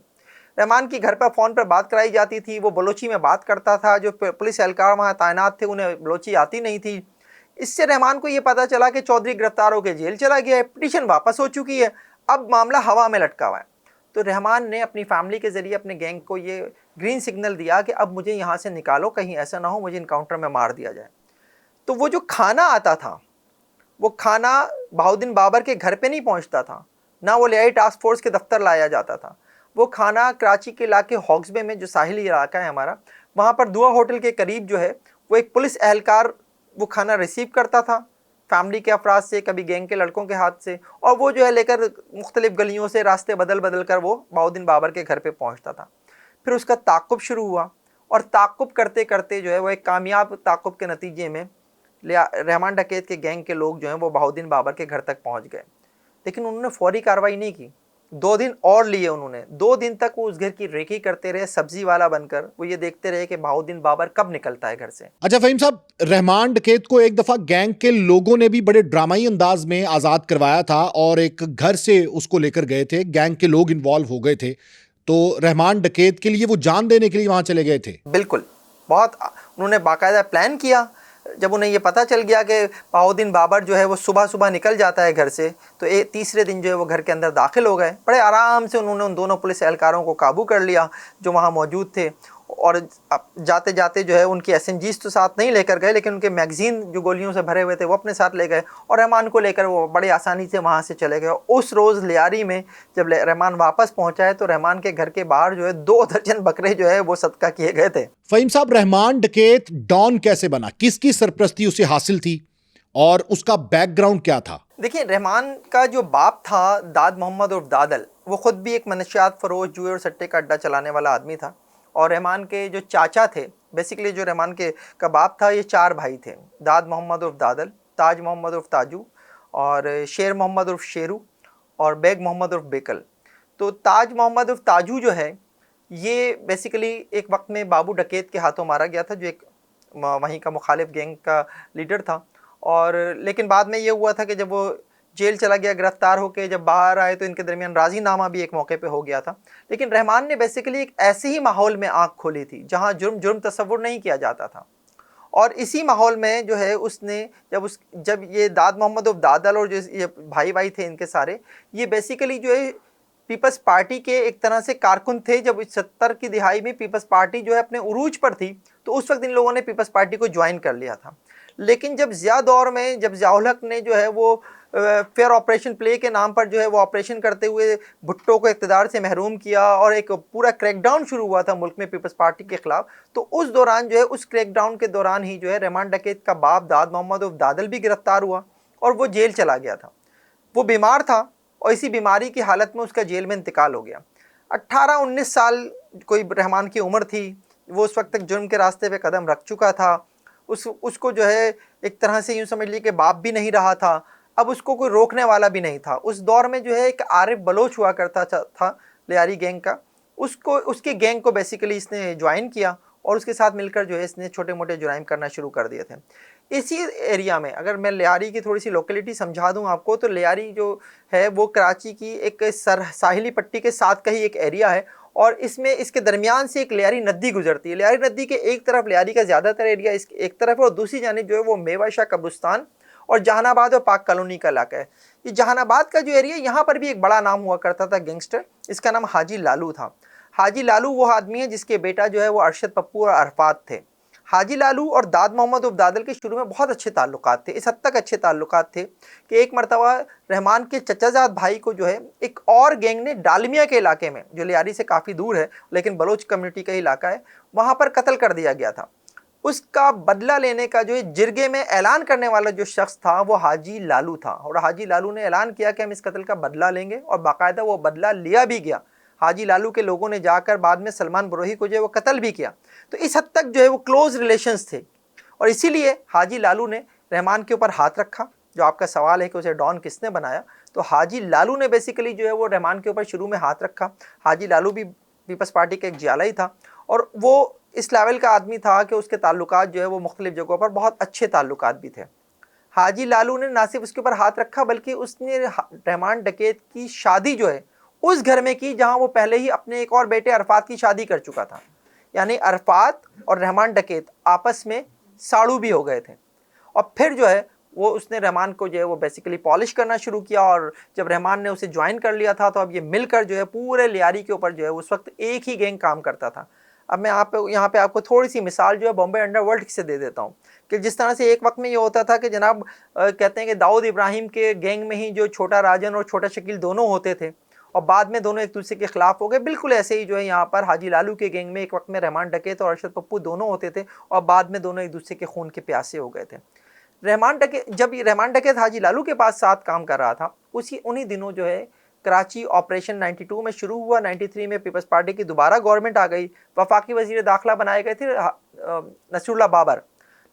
रहमान की घर पर फ़ोन पर बात कराई जाती थी, वो बलोची में बात करता था, जो पुलिस एहलकार वहाँ तैनात थे उन्हें बलोची आती नहीं थी। इससे रहमान को ये पता चला कि चौधरी गिरफ्तार होकर जेल चला गया है, पिटीशन वापस हो चुकी है, अब मामला हवा में लटका हुआ है। तो रहमान ने अपनी फैमिली के ज़रिए अपने गैंग को ये ग्रीन सिग्नल दिया कि अब मुझे यहाँ से निकालो, कहीं ऐसा ना हो मुझे इनकाउंटर में मार दिया जाए। तो वो जो खाना आता था, वो खाना बहाउद्दीन बाबर के घर पे नहीं पहुंचता था, ना वो लियारी टास्क फोर्स के दफ्तर लाया जाता था। वो खाना कराची के इलाके हॉक्सबे में, जो साहिली इलाका है हमारा, वहाँ पर दुआ होटल के करीब जो है वो एक पुलिस एहलकार वो खाना रिसीव करता था फैमिली के अफराद से, कभी गैंग के लड़कों के हाथ से, और वो जो है लेकर मुख्तलिफ गलियों से रास्ते बदल बदल कर वो बहाउद्दीन बाबर के घर पे पहुंचता था। फिर उसका ताक़ुब शुरू हुआ, और ताक़ुब करते करते जो है वो एक कामयाब ताक़ुब के नतीजे में रहमान डकैत के गैंग के लोग जो हैं वो बहाउद्दीन बाबर के घर तक पहुंच गए। लेकिन उन्होंने फौरी कार्रवाई नहीं की, 2 दिन और लिए उन्होंने। 2 दिन तक वो उस घर की रेकी करते रहे, सब्जी वाला बनकर वो ये देखते रहे कि बहाउद्दीन बाबर कब निकलता है घर से। अच्छा फहीम साहब, रहमान डकैत को एक दफा गैंग के लोगों ने भी बड़े ड्रामाई अंदाज में आजाद करवाया था और एक घर से उसको लेकर गए थे, गैंग के लोग इन्वॉल्व हो गए थे, तो रहमान डकैत के लिए वो जान देने के लिए वहां चले गए थे। बिल्कुल, बहुत उन्होंने बाकायदा प्लान किया। जब उन्हें ये पता चल गया कि बहाउद्दीन बाबर जो है वो सुबह सुबह निकल जाता है घर से, तो तीसरे दिन जो है वो घर के अंदर दाखिल हो गए। बड़े आराम से उन्होंने उन दोनों पुलिस एहलकारों को काबू कर लिया जो वहाँ मौजूद थे, और जाते जाते जो है उनकी एसएमजीज तो साथ नहीं लेकर गए, लेकिन उनके मैगजीन जो गोलियों से भरे हुए थे वो अपने साथ ले गए, और रहमान को लेकर वो बड़े आसानी से वहाँ से चले गए। उस रोज़ लियारी में जब रहमान वापस पहुँचा है तो रहमान के घर के बाहर जो है 2 दर्जन बकरे जो है वो सदका किए गए थे। फहीम साहब, रहमान डकैत डॉन कैसे बना, किसकी सरपरस्ती उसे हासिल थी और उसका बैकग्राउंड क्या था? देखिए, रहमान का जो बाप था दाद मोहम्मद उर्फ दादल, वो ख़ुद भी एक मनशियात फरोश, जुए और सट्टे का अड्डा चलाने वाला आदमी था। और रहमान के जो चाचा थे, बेसिकली जो रहमान के का बाप था, ये 4 भाई थे, दाद मोहम्मद उर्फ दादल, ताज मोहम्मद उर्फ ताजू, और शेर मोहम्मद उर्फ शेरू, और बेग मोहम्मद उर्फ बेकल। तो ताज मोहम्मद उर्फ ताजू जो है ये बेसिकली एक वक्त में बाबू डकैत के हाथों मारा गया था, जो एक वहीं का मुखालिफ गैंग का लीडर था। और लेकिन बाद में ये हुआ था कि जब वो जेल चला गया गिरफ्तार होकर, जब बाहर आए तो इनके दरमियान राजीनामा भी एक मौके पे हो गया था। लेकिन रहमान ने बेसिकली एक ऐसे ही माहौल में आंख खोली थी जहां जुर्म तस्वुर नहीं किया जाता था, और इसी माहौल में जो है उसने जब ये दाद मोहम्मद उर्फ दादल और जो ये भाई थे इनके सारे, ये बेसिकली जो है पीपल्स पार्टी के एक तरह से कारकुन थे। जब 70 की दिहाई में पीपल्स पार्टी जो है अपने उरूज पर थी, तो उस वक्त इन लोगों ने पीपल्स पार्टी को ज्वाइन कर लिया था। लेकिन जब ज़िया दौर में जब ज़ियाउल हक ने जो है वो फेयर ऑपरेशन प्ले के नाम पर जो है वो ऑपरेशन करते हुए भुट्टो को इक़्तिदार से महरूम किया, और एक पूरा क्रैकडाउन शुरू हुआ था मुल्क में पीपल्स पार्टी के ख़िलाफ़, तो उस दौरान जो है उस क्रैकडाउन के दौरान ही जो है रहमान डकैत का बाप दाद मोहम्मद उर्फ दादल भी गिरफ्तार हुआ और वो जेल चला गया था। वो बीमार था और इसी बीमारी की हालत में उसका जेल में इंतकाल हो गया। 18-19 साल कोई रहमान की उम्र थी, वो उस वक्त तक जुर्म के रास्ते पे कदम रख चुका था। उसको जो है एक तरह से यूँ समझ लीजिए कि बाप भी नहीं रहा था, अब उसको कोई रोकने वाला भी नहीं था। उस दौर में जो है एक आरिफ बलोच हुआ करता था लियारी गैंग का, उसके गैंग को बेसिकली इसने ज्वाइन किया और उसके साथ मिलकर जो है इसने छोटे मोटे जुराइम करना शुरू कर दिए थे। इसी एरिया में अगर मैं लियारी की थोड़ी सी लोकेलिटी समझा दूं आपको, तो लियारी जो है वो कराची की एक साहिली पट्टी के साथ का ही एक एरिया है, और इसमें इसके दरमियान से एक लियारी नदी गुजरती है। लियारी नदी के एक तरफ लियारी का ज़्यादातर एरिया इसकी एक तरफ है, और दूसरी जानिब जो है वो मेवा शाह कब्रिस्तान और जहानाबाद और पाक कॉलोनी का इलाका है। ये जहानाबाद का जो एरिया, यहाँ पर भी एक बड़ा नाम हुआ करता था गैंगस्टर, इसका नाम हाजी लालू था। हाजी लालू वो आदमी है जिसके बेटा जो है वो अरशद पप्पू और अरफात थे। हाजी लालू और दाद मोहम्मद उर्फ दादल के शुरू में बहुत अच्छे ताल्लुकात थे, इस हद तक अच्छे ताल्लुकात थे कि एक मरतबा रहमान के चचाजाद भाई को जो है एक और गैंग ने डालमिया के इलाके में, जो लियारी से काफ़ी दूर है लेकिन बलोच कम्युनिटी का इलाका है, वहाँ पर कत्ल कर दिया गया था। उसका बदला लेने का जो है जिरगे में ऐलान करने वाला जो शख्स था वो हाजी लालू था, और हाजी लालू ने ऐलान किया कि हम इस कत्ल का बदला लेंगे, और बाकायदा वो बदला लिया भी गया। हाजी लालू के लोगों ने जाकर बाद में सलमान बरोही को जो है वो कत्ल भी किया। तो इस हद तक जो है वो क्लोज रिलेशंस थे, और इसीलिए हाजी लालू ने रहमान के ऊपर हाथ रखा। जो आपका सवाल है कि उसे डॉन किसने बनाया, तो हाजी लालू ने बेसिकली जो है वो रहमान के ऊपर शुरू में हाथ रखा। हाजी लालू भी पीपल्स पार्टी का एक जियाला ही था, और वो इस लेवल का आदमी था कि उसके ताल्लुकात जो है वो मुख्तलिफ जगहों पर बहुत अच्छे ताल्लुकात भी थे। हाजी लालू ने ना सिर्फ उसके ऊपर हाथ रखा, बल्कि उसने रहमान डकैत की शादी जो है उस घर में की जहां वो पहले ही अपने एक और बेटे अरफात की शादी कर चुका था। यानी अरफात और रहमान डकैत आपस में साड़ू भी हो गए थे, और फिर जो है वो उसने रहमान को जो है वो बेसिकली पॉलिश करना शुरू किया, और जब रहमान ने उसे ज्वाइन कर लिया था तो अब ये मिलकर जो है पूरे लियारी के ऊपर जो है उस वक्त एक ही गैंग काम करता था। अब मैं आप यहाँ पे आपको थोड़ी सी मिसाल जो है बॉम्बे अंडरवर्ल्ड से दे देता हूँ कि जिस तरह से एक वक्त में ये होता था कि जनाब कहते हैं कि दाऊद इब्राहिम के गैंग में ही जो छोटा राजन और छोटा शकील दोनों होते थे और बाद में दोनों एक दूसरे के खिलाफ हो गए, बिल्कुल ऐसे ही जो है यहाँ पर हाजी लालू के गैंग में एक वक्त में रहमान डकैत और अरशद पप्पू दोनों होते थे और बाद में दोनों एक दूसरे के खून के प्यासे हो गए थे। जब ये रहमान डकैत हाजी लालू के पास साथ काम कर रहा था, उन्हीं दिनों जो है कराची ऑपरेशन 92 में शुरू हुआ। 93 में पीपल्स पार्टी की दोबारा गवर्नमेंट आ गई, वफाकी वजीर दाखिला बनाए गए थे नसरुल्लाह बाबर।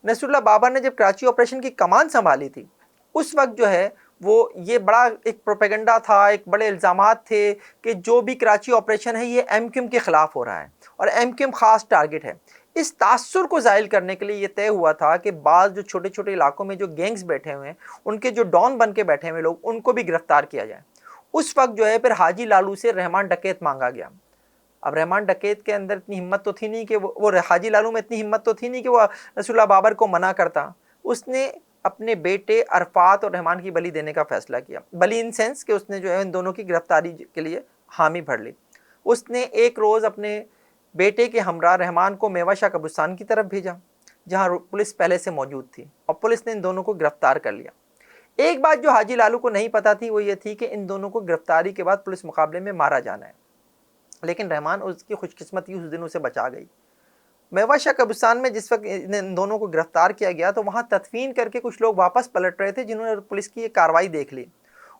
नसरुल्लाह बाबर ने जब कराची ऑपरेशन की कमान संभाली थी, उस वक्त जो है वो ये बड़ा एक प्रोपेगेंडा था, एक बड़े इल्ज़ामात थे कि जो भी कराची ऑपरेशन है ये एमक्यूएम के ख़िलाफ़ हो रहा है और एमक्यूएम ख़ास टारगेट है। इस तासुर को ज़ाहिर करने के लिए ये तय हुआ था कि बाज़ जो छोटे छोटे इलाकों में जो गैंग्स बैठे हुए हैं, उनके जो डॉन बन के बैठे हुए लोग, उनको भी गिरफ्तार किया जाए। उस वक्त जो है फिर हाजी लालू से रहमान डकैत मांगा गया। अब रहमान डकैत के अंदर इतनी हिम्मत तो थी नहीं कि वो हाजी लालू में इतनी हिम्मत तो थी नहीं कि वो नसरुल्लाह बाबर को मना करता। उसने अपने बेटे अरफात और रहमान की बलि देने का फैसला किया। बलि इन सेंस कि उसने जो है इन दोनों की गिरफ्तारी के लिए हामी भर ली। उसने एक रोज़ अपने बेटे के हमरा रहमान को मेवा शाह कब्रिस्तान की तरफ भेजा, जहाँ पुलिस पहले से मौजूद थी, और पुलिस ने इन दोनों को गिरफ्तार कर लिया। एक बात जो हाजी लालू को नहीं पता थी वो ये थी कि इन दोनों को गिरफ्तारी के बाद पुलिस मुकाबले में मारा जाना है, लेकिन रहमान उसकी खुशकिस्मती उस दिन उसे बचा गई। मेवा शाह कब्रिस्तान में जिस वक्त इन दोनों को गिरफ्तार किया गया तो वहाँ तदफीन करके कुछ लोग वापस पलट रहे थे, जिन्होंने पुलिस की ये कार्रवाई देख ली।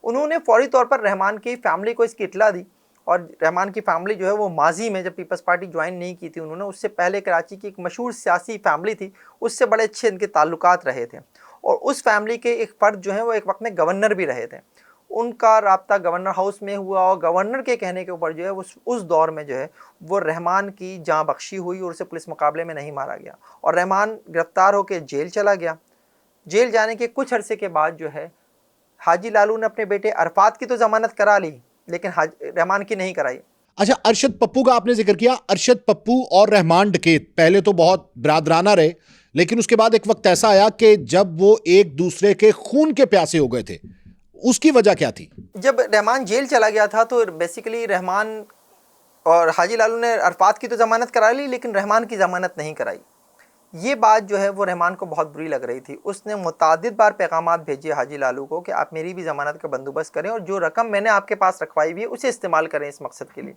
उन्होंने फौरी तौर पर रहमान की फैमिली को इसकी इतला दी, और रहमान की फैमिली जो है वो माजी में जब पीपल्स पार्टी ज्वाइन नहीं की थी उन्होंने, उससे पहले कराची की एक मशहूर सियासी फैमिली थी, उससे बड़े अच्छे इनके ताल्लुकात रहे थे। और उस फैमिली के एक फ़र्द जो है वो एक वक्त में गवर्नर भी रहे थे। उनका राब्ता गवर्नर हाउस में हुआ और गवर्नर के कहने के ऊपर जो है उस दौर में जो है वो रहमान की जाँ बख्शी हुई और उसे पुलिस मुकाबले में नहीं मारा गया, और रहमान गिरफ्तार होकर जेल चला गया। जेल जाने के कुछ अरसे के बाद जो है हाजी लालू ने अपने बेटे अरफात की तो ज़मानत करा ली, लेकिन रहमान की नहीं कराई। अच्छा, अरशद पप्पू का आपने जिक्र किया। अरशद पप्पू और रहमान डकैत पहले तो बहुत बरादराना रहे, लेकिन उसके बाद एक वक्त ऐसा आया कि जब वो एक दूसरे के खून के प्यासे हो गए थे। उसकी वजह क्या थी? जब रहमान जेल चला गया था तो बेसिकली रहमान और हाजी लालू ने अरफात की तो ज़मानत करा ली, लेकिन रहमान की ज़मानत नहीं कराई। ये बात जो है वो रहमान को बहुत बुरी लग रही थी। उसने मुतादिद बार पैगामात भेजे हाजी लालू को कि आप मेरी भी ज़मानत का बंदोबस्त करें और जो रकम मैंने आपके पास रखवाई हुई है उसे इस्तेमाल करें इस मकसद के लिए।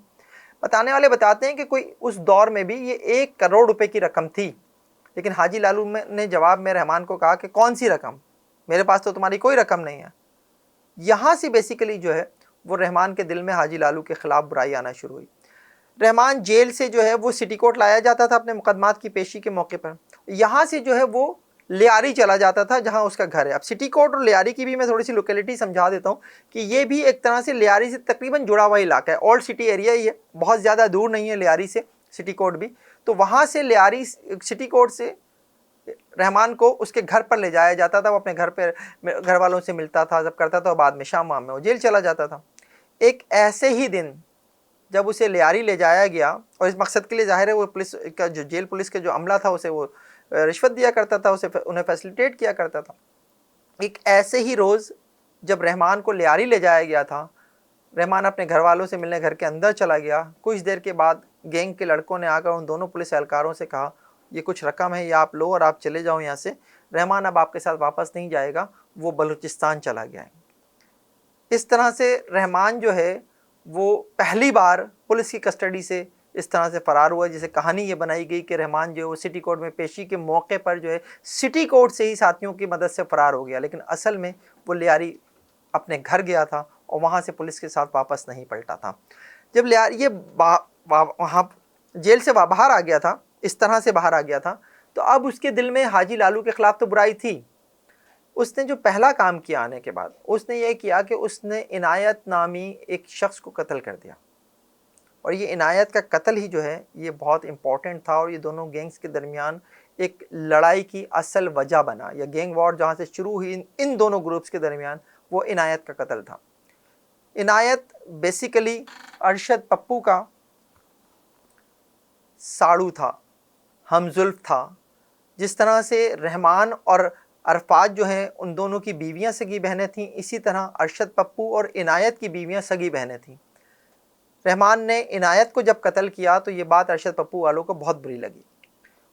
बताने वाले बताते हैं कि कोई उस दौर में भी ये 1 करोड़ रुपए की रकम थी, लेकिन हाजी लालू ने जवाब में रहमान को कहा कि कौन सी रकम, मेरे पास तो तुम्हारी कोई रकम नहीं है। यहाँ से बेसिकली जो है वो रहमान के दिल में हाजी लालू के ख़िलाफ़ बुराई आना शुरू हुई। रहमान जेल से जो है वो सिटी कोर्ट लाया जाता था अपने मुकदमात की पेशी के मौके पर। यहाँ से जो है वो लियारी चला जाता था जहाँ उसका घर है। अब सिटी कोर्ट और लियारी की भी मैं थोड़ी सी लोकेलिटी समझा देता हूँ कि ये भी एक तरह से लियारी से तकरीबन जुड़ा हुआ इलाका है, ओल्ड सिटी एरिया ही है, बहुत ज़्यादा दूर नहीं है लियारी से सिटी कोर्ट भी। तो वहाँ से लियारी सिटी कोर्ट से रहमान को उसके घर पर ले जाया जाता था। वो अपने घर पर घर वालों से मिलता था, जब करता था, और बाद में शाम में वो जेल चला जाता था। एक ऐसे ही दिन जब उसे लियारी ले जाया गया, और इस मकसद के लिए ज़ाहिर है वो पुलिस का जो जेल पुलिस का जो अमला था उसे वो रिश्वत दिया करता था, उसे उन्हें फैसिलिटेट किया करता था। एक ऐसे ही रोज़ जब रहमान को लियारी ले जाया गया था, रहमान अपने घर वालों से मिलने घर के अंदर चला गया। कुछ देर के बाद गैंग के लड़कों ने आकर उन दोनों पुलिस एहलकारों से कहा, ये कुछ रकम है, ये आप लो और आप चले जाओ यहाँ से। रहमान अब आपके साथ वापस नहीं जाएगा, वो बलूचिस्तान चला गया है। इस तरह से रहमान जो है वो पहली बार पुलिस की कस्टडी से इस तरह से फ़रार हुआ, जिसे कहानी ये बनाई गई कि रहमान जो है वो सिटी कोर्ट में पेशी के मौके पर जो है सिटी कोर्ट से ही साथियों की मदद से फ़रार हो गया, लेकिन असल में वो लियारी अपने घर गया था और वहाँ से पुलिस के साथ वापस नहीं पलटा था। जब लियारी ये वहाँ जेल से बाहर आ गया था, इस तरह से बाहर आ गया था, तो अब उसके दिल में हाजी लालू के ख़िलाफ़ तो बुराई थी। उसने जो पहला काम किया आने के बाद, उसने ये किया कि उसने इनायत नामी एक शख्स को कत्ल कर दिया, और ये इनायत का कत्ल ही जो है ये बहुत इम्पॉर्टेंट था, और ये दोनों गैंग्स के दरमियान एक लड़ाई की असल वजह बना। या गैंग वॉर जहाँ से शुरू हुई इन दोनों ग्रुप्स के दरमियान, वो इनायत का कत्ल था। इनायत बेसिकली अरशद पप्पू का साड़ू था, हमजुल्फ था। जिस तरह से रहमान और अरफात जो हैं उन दोनों की बीवियां सगी बहनें थीं, इसी तरह अरशद पप्पू और इनायत की बीवियां सगी बहनें थीं। रहमान ने इनायत को जब कत्ल किया तो ये बात अरशद पप्पू वालों को बहुत बुरी लगी।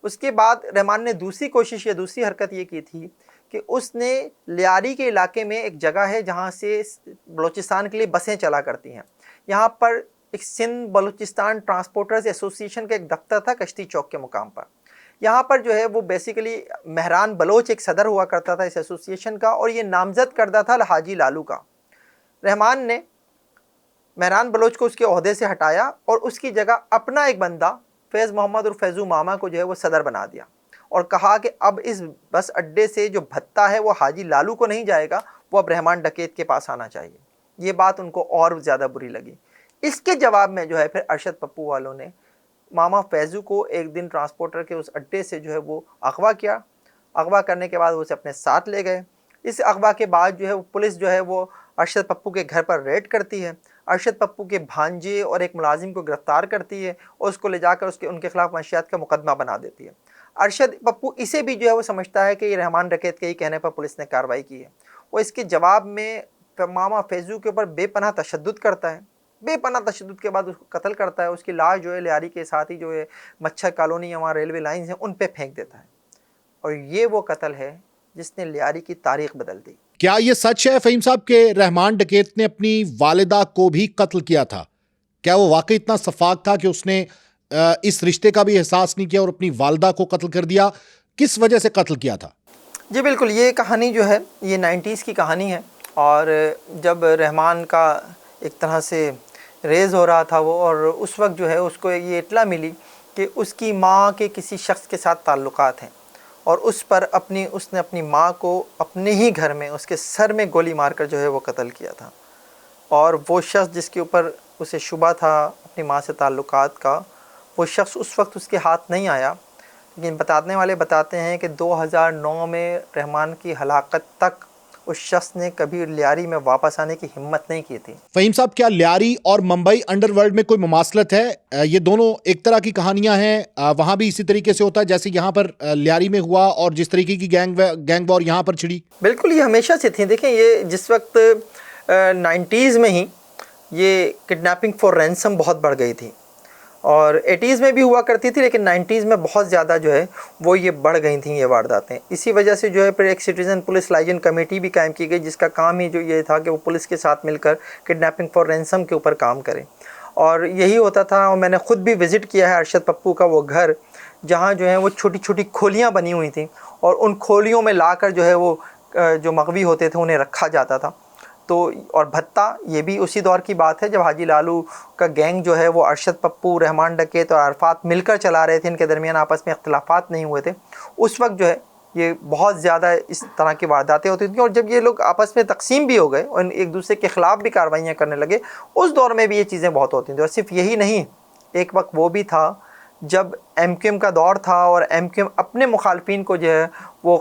उसके बाद रहमान ने दूसरी कोशिश या दूसरी हरकत ये की थी कि उसने लियारी के इलाके में एक जगह है जहाँ से बलूचिस्तान के लिए बसें चला करती हैं, यहाँ पर एक सिंध बलूचिस्तान ट्रांसपोर्टर्स एसोसिएशन का एक दफ्तर था कश्ती चौक के मुकाम पर। यहाँ पर जो है वो बेसिकली मेहरान बलोच एक सदर हुआ करता था इस एसोसिएशन का, और ये नामजद करदा था हाजी लालू का। रहमान ने मेहरान बलोच को उसके ओहदे से हटाया और उसकी जगह अपना एक बंदा फैज़ मोहम्मद और फैज़ू मामा को जो है वो सदर बना दिया, और कहा कि अब इस बस अड्डे से जो भत्ता है वो हाजी लालू को नहीं जाएगा, वो अब रहमान डकैत के पास आना चाहिए। ये बात उनको और ज़्यादा बुरी लगी। इसके जवाब में जो है फिर अरशद पप्पू वालों ने मामा फैज़ू को एक दिन ट्रांसपोर्टर के उस अड्डे से जो है वो अगवा किया। अगवा करने के बाद वो उसे अपने साथ ले गए। इस अगवा के बाद जो है वो पुलिस जो है वो अरशद पप्पू के घर पर रेड करती है, अरशद पप्पू के भांजे और एक मुलाजिम को गिरफ्तार करती है और उसको ले जाकर उनके खिलाफ मंशियात का मुकदमा बना देती है। अरशद पप्पू इसे भी जो है वो समझता है कि ये रहमान डकैत के ही कहने पर पुलिस ने कार्रवाई की है, और इसके जवाब में मामा फैज़ू के ऊपर बेपनाह तशद्दुद करता है। बेपनाह तशद्दुद के बाद उसको कत्ल करता है। उसकी लाश जो है लियारी के साथ ही जो है मच्छर कॉलोनी या वहाँ रेलवे लाइन्स हैं उन पे फेंक देता है, और ये वो कत्ल है जिसने लियारी की तारीख बदल दी। क्या ये सच है फ़हीम साहब के रहमान डकैत ने अपनी वालिदा को भी कत्ल किया था? क्या वो वाकई इतना सफाक था कि उसने इस रिश्ते का भी एहसास नहीं किया और अपनी वालिदा को कत्ल कर दिया? किस वजह से कत्ल किया था? जी बिल्कुल, ये कहानी जो है ये 90s की कहानी है, और जब रहमान का एक तरह से रेज़ हो रहा था वो, और उस वक्त जो है उसको ये इत्तला मिली कि उसकी माँ के किसी शख्स के साथ ताल्लुकात हैं, और उस पर उसने अपनी माँ को अपने ही घर में उसके सर में गोली मारकर जो है वो कत्ल किया था। और वो शख्स जिसके ऊपर उसे शुबा था अपनी माँ से ताल्लुकात का, वो शख्स उस वक्त उसके हाथ नहीं आया, लेकिन बताने वाले बताते हैं कि 2009 में रहमान की हलाकत तक उस शख्स ने कभी लियारी में वापस आने की हिम्मत नहीं की थी। फ़हीम साहब, क्या लियारी और मुंबई अंडरवर्ल्ड में कोई मुमासलत है? ये दोनों एक तरह की कहानियां हैं, वहां भी इसी तरीके से होता है जैसे यहाँ पर लियारी में हुआ और जिस तरीके की गैंग वॉर यहाँ पर छिड़ी? बिल्कुल, ये हमेशा से थी। देखें, ये जिस वक्त 90s में ही ये किडनैपिंग फॉर रैंसम बहुत बढ़ गई थी, और 80s में भी हुआ करती थी, लेकिन 90s में बहुत ज़्यादा जो है वो ये बढ़ गई थी ये वारदातें। इसी वजह से जो है फिर एक सिटीज़न पुलिस लाइजन कमेटी भी कायम की गई, जिसका काम ही जो ये था कि वो पुलिस के साथ मिलकर किडनैपिंग फॉर रैंसम के ऊपर काम करें, और यही होता था। और मैंने ख़ुद भी विज़िट किया है अरशद पप्पू का वो घर, जहाँ जो है वो छोटी छोटी खोलियाँ बनी हुई थी, और उन खोलियों में लाकर जो है वो जो मग़वी होते थे उन्हें रखा जाता था। तो और भत्ता, ये भी उसी दौर की बात है जब हाजी लालू का गैंग जो है वो अरशद पप्पू, रहमान डकैत और अरफात मिलकर चला रहे थे, इनके दरमियान आपस में इख्तिलाफात नहीं हुए थे। उस वक्त जो है ये बहुत ज़्यादा इस तरह की वारदातें होती थी, और जब ये लोग आपस में तकसीम भी हो गए और एक दूसरे के ख़िलाफ़ भी कार्रवाइयाँ करने लगे, उस दौर में भी ये चीज़ें बहुत होती थी। और सिर्फ यही नहीं, एक वक्त वो भी था जब MQM का दौर था और MQM अपने मुखालफिन को जो है वो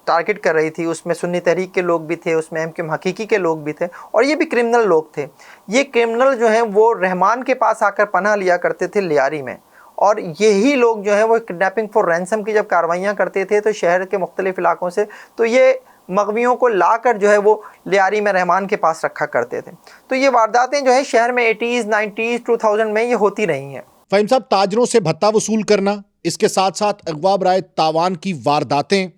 टारगेट कर रही थी। उसमें सुन्नी तहरीक के लोग भी थे, उसमें MQM हकीकी के लोग भी थे, और ये भी क्रिमिनल लोग थे। ये क्रिमिनल जो हैं वो रहमान के पास आकर पनाह लिया करते थे लियारी में, और यही लोग जो है वो किडनैपिंग फॉर रैंसम की जब कार्रवाइयाँ करते थे तो शहर के मुख्तलिफ़ इलाकों से, तो ये मग़वियों को लाकर जो है वो लियारी में रहमान के पास रखा करते थे। तो ये वारदातें जो है शहर में 80s, 90s, 2000 में ये होती रही हैं। फ़हीम साहब, ताजरों से भत्ता वसूल करना, इसके साथ साथ अगवा बराए तावान की वारदातें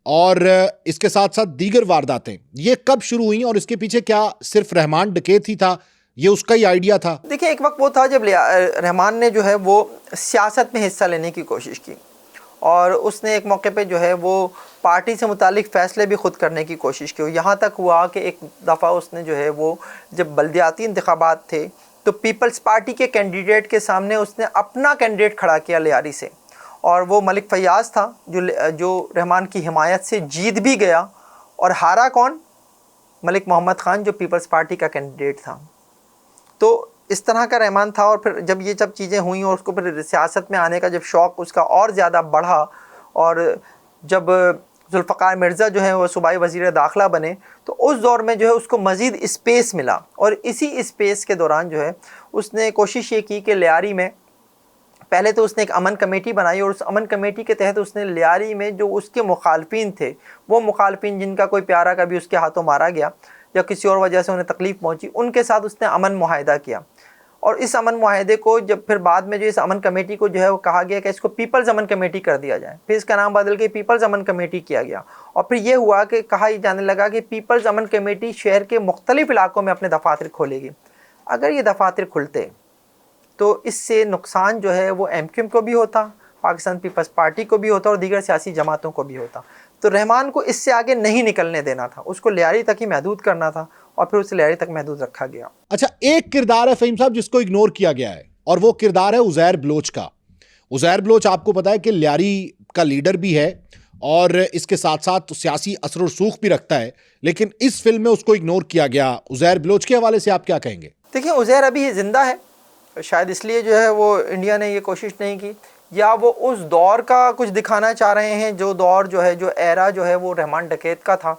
और इसके साथ साथ दीगर वारदातें, ये कब शुरू हुई और इसके पीछे क्या सिर्फ रहमान डकैत ही था, ये उसका ही आइडिया था? देखिए, एक वक्त वो था जब रहमान ने जो है वो सियासत में हिस्सा लेने की कोशिश की, और उसने एक मौके पे जो है वो पार्टी से मुतालिक फ़ैसले भी ख़ुद करने की कोशिश की। यहाँ तक हुआ कि एक दफ़ा उसने जो है वो जब बल्दियाती इंतखाबात थे तो पीपल्स पार्टी के कैंडिडेट के सामने उसने अपना कैंडिडेट खड़ा किया लियारी से, और वो मलिक फयाज़ था जो रहमान की हिमायत से जीत भी गया, और हारा कौन? मलिक मोहम्मद ख़ान, जो पीपल्स पार्टी का कैंडिडेट था। तो इस तरह का रहमान था। और फिर जब ये सब चीज़ें हुई और उसको फिर सियासत में आने का जब शौक़ उसका और ज़्यादा बढ़ा, और जब जुल्फ़कार मिर्ज़ा जो है वो सूबाई वज़ीर दाखिला बने, तो उस दौर में जो है उसको मज़ीद स्पेस मिला, और इसी स्पेस के दौरान जो है उसने कोशिश ये की कि लियारी में पहले तो उसने एक अमन कमेटी बनाई, और उस अमन कमेटी के तहत उसने लियारी में जो उसके मुखालफिन थे, वो मुखालफिन जिनका कोई प्यारा कभी उसके हाथों मारा गया या किसी और वजह से उन्हें तकलीफ़ पहुँची, उनके साथ उसने अमन मुआहदा किया। और इस अमन मुआहदे को जब फिर बाद में जो इस अमन कमेटी को जो है वो कहा गया कि इसको पीपल्स अमन कमेटी कर दिया जाए, फिर इसका नाम बदल के पीपल्स अमन कमेटी किया गया। और फिर ये हुआ कि कहा जाने लगा कि पीपल्स अमन कमेटी शहर के मुख्तलिफ इलाकों में अपने दफातर खोलेगी। अगर ये दफातर खुलते तो इससे नुकसान जो है वो MQM को भी होता, पाकिस्तान पीपल्स पार्टी को भी होता और दीगर सियासी जमातों को भी होता। तो रहमान को इससे आगे नहीं निकलने देना था, उसको लियारी तक ही महदूद करना था और फिर उसे लियारी तक महदूद रखा गया। अच्छा, एक किरदार है फ़हीम साहब जिसको इग्नोर किया गया है और वो किरदार है उज़ैर बलोच का। उज़ैर बलोच आपको पता है कि लियारी का लीडर भी है और इसके साथ साथ सियासी असर और सूख भी रखता है, लेकिन इस फिल्म में उसको इग्नोर किया गया। उज़ैर बलोच के हवाले से आप क्या कहेंगे? देखिए, उज़ैर अभी जिंदा है, शायद इसलिए जो है वो इंडिया ने ये कोशिश नहीं की, या वो उस दौर का कुछ दिखाना चाह रहे हैं जो दौर जो है, जो एरा जो है वो रहमान डकैत का था।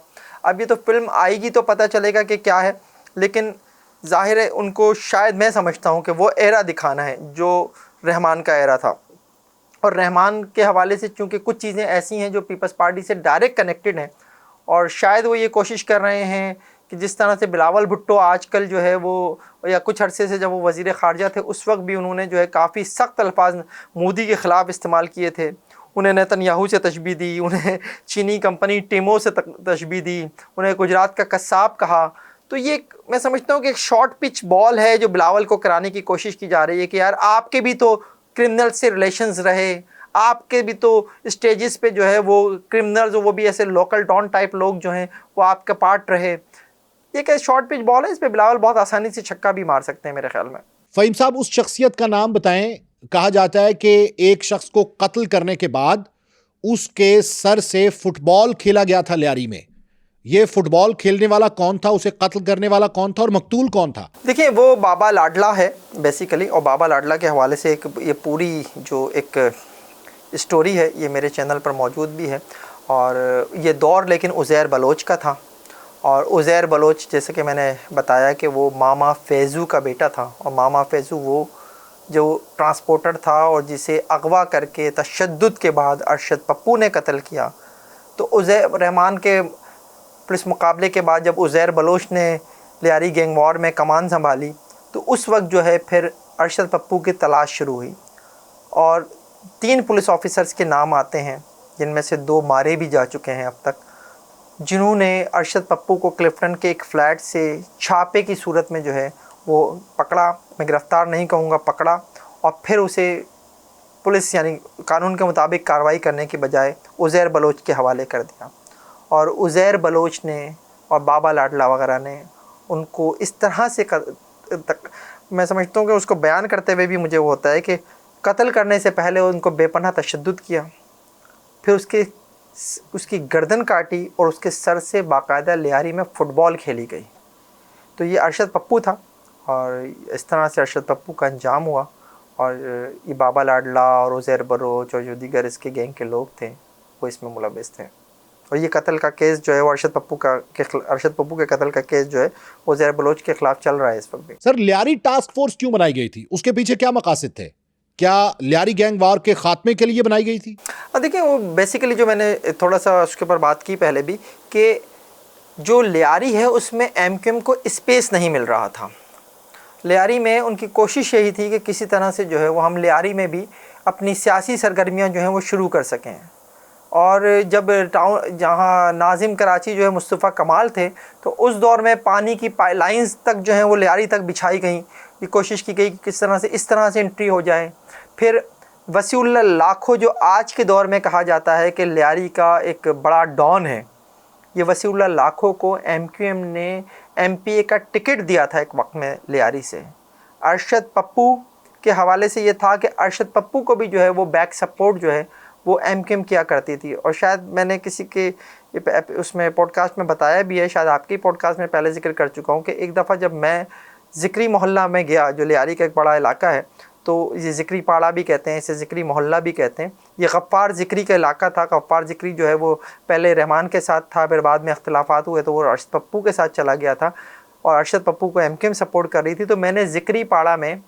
अब ये तो फिल्म आएगी तो पता चलेगा कि क्या है, लेकिन ज़ाहिर है उनको, शायद मैं समझता हूँ कि वो एरा दिखाना है जो रहमान का एरा था। और रहमान के हवाले से चूँकि कुछ चीज़ें ऐसी हैं जो पीपल्स पार्टी से डायरेक्ट कनेक्टेड हैं, और शायद वो ये कोशिश कर रहे हैं कि जिस तरह से बिलावल भुट्टो आजकल जो है वो, या कुछ अरसे से जब वो वज़ीर ख़ारजा थे उस वक्त भी उन्होंने जो है काफ़ी सख्त अल्फाज मोदी के ख़िलाफ़ इस्तेमाल किए थे। उन्हें नेतन्याहू से तशबीह दी, उन्हें चीनी कंपनी टेमो से तशबीह दी, उन्हें गुजरात का कस्साब कहा। तो ये मैं समझता हूँ कि एक शॉर्ट पिच बॉल है जो बिलावल को कराने की कोशिश की जा रही है कि यार आपके भी तो क्रिमिनल से रिलेशंस रहे, आपके भी तो स्टेजेस पे जो है वो क्रिमिनल्स, वो भी ऐसे लोकल डॉन टाइप लोग जो हैं वो आपका पार्ट रहे। ये क्या शॉर्ट पिच बॉल है, इस पे बिलावल बहुत आसानी से छक्का भी मार सकते हैं मेरे ख्याल में। फ़हीम साहब, उस शख्सियत का नाम बताएं। कहा जाता है कि एक शख्स को कत्ल करने के बाद उसके सर से फुटबॉल खेला गया था लियारी में। ये फुटबॉल खेलने वाला कौन था, उसे कत्ल करने वाला कौन था और मकतूल कौन था? देखिए, वो बाबा लाडला है बेसिकली, और बाबा लाडला के हवाले से एक ये पूरी जो एक स्टोरी है ये मेरे चैनल पर मौजूद भी है। और ये दौर लेकिन उज़ैर बलोच का था, और उज़ैर बलोच जैसे कि मैंने बताया कि वो मामा फैज़ू का बेटा था, और मामा फैज़ू वो जो ट्रांसपोर्टर था और जिसे अगवा करके तशद्दुद के बाद अरशद पप्पू ने कत्ल किया। तो उज़ैर रहमान के पुलिस मुकाबले के बाद जब उज़ैर बलोच ने लियारी गैंग वॉर में कमान संभाली तो उस वक्त जो है फिर अरशद पप्पू की तलाश शुरू हुई, और 3 पुलिस ऑफिसर्स के नाम आते हैं जिनमें से 2 मारे भी जा चुके हैं अब तक, जिन्होंने अरशद पप्पू को क्लिफ्टन के एक फ़्लैट से छापे की सूरत में जो है वो पकड़ा, मैं गिरफ़्तार नहीं कहूँगा, पकड़ा, और फिर उसे पुलिस यानी कानून के मुताबिक कार्रवाई करने के बजाय उज़ैर बलोच के हवाले कर दिया। और उज़ैर बलोच ने और बाबा लाडला वगैरह ने उनको इस तरह से मैं समझता हूँ कि उसको बयान करते हुए भी मुझे वो होता है कि कत्ल करने से पहले उनको बेपनाह तशद्दुद किया, फिर उसकी गर्दन काटी और उसके सर से बाकायदा लियारी में फ़ुटबॉल खेली गई। तो ये अरशद पप्पू था, और इस तरह से अरशद पप्पू का अंजाम हुआ। और ये बाबा लाडला और उज़ैर बलोच और जो दीगर इसके गैंग के लोग थे वो इसमें मुलव्वस थे। और ये कत्ल का केस जो है वो अरशद पप्पू के कत्ल का केस जो है उज़ैर बलोच के ख़िलाफ़ चल रहा है इस वक्त भी। सर, लियारी टास्क फोर्स क्यों बनाई गई थी? उसके पीछे क्या मकासद थे? क्या लियारी गैंग वार के खात्मे के लिए बनाई गई थी? देखिए, वो बेसिकली जो मैंने थोड़ा सा उसके ऊपर बात की पहले भी कि जो लियारी है उसमें MQM को स्पेस नहीं मिल रहा था। लियारी में उनकी कोशिश यही थी कि किसी तरह से जो है वो हम लियारी में भी अपनी सियासी सरगर्मियाँ जो हैं वो शुरू कर सकें। और जब टाउन जहाँ नाजिम कराची जो है मुस्तफ़ा कमाल थे तो उस दौर में पानी की पाइपलाइंस तक जो है वो लियारी तक बिछाई गई, ये कोशिश की गई कि किस तरह से इस तरह से एंट्री हो जाए। फिर वसीउल्लाह लाखो जो आज के दौर में कहा जाता है कि लियारी का एक बड़ा डॉन है, ये वसीउल्लाह लाखो को MQM ने MPA का टिकट दिया था एक वक्त में लियारी से। अरशद पप्पू के हवाले से ये था कि अरशद पप्पू को भी जो है वो बैक सपोर्ट जो है वो MQM किया करती थी। और शायद मैंने किसी के उसमें पॉडकास्ट में बताया भी है, शायद आपके पॉडकास्ट में पहले जिक्र कर चुका हूँ कि एक दफ़ा जब मैं ज़िक्री मोहल्ला में गया, जो लियारी का एक बड़ा इलाका है, तो ये ज़िक्री पाड़ा भी कहते हैं, इसे ज़िक्री मोहल्ला भी कहते हैं। ये गफ़्फ़ार ज़िक्री का इलाका था। गफ़्फ़ार ज़िक्री जो है वो पहले रहमान के साथ था, फिर बाद में इख्तिलाफ़ात हुए तो वो अरशद पप्पू के साथ चला गया था, और अरशद पप्पू को MQM सपोर्ट कर रही थी। तो मैंने ज़िक्री पाड़ा में,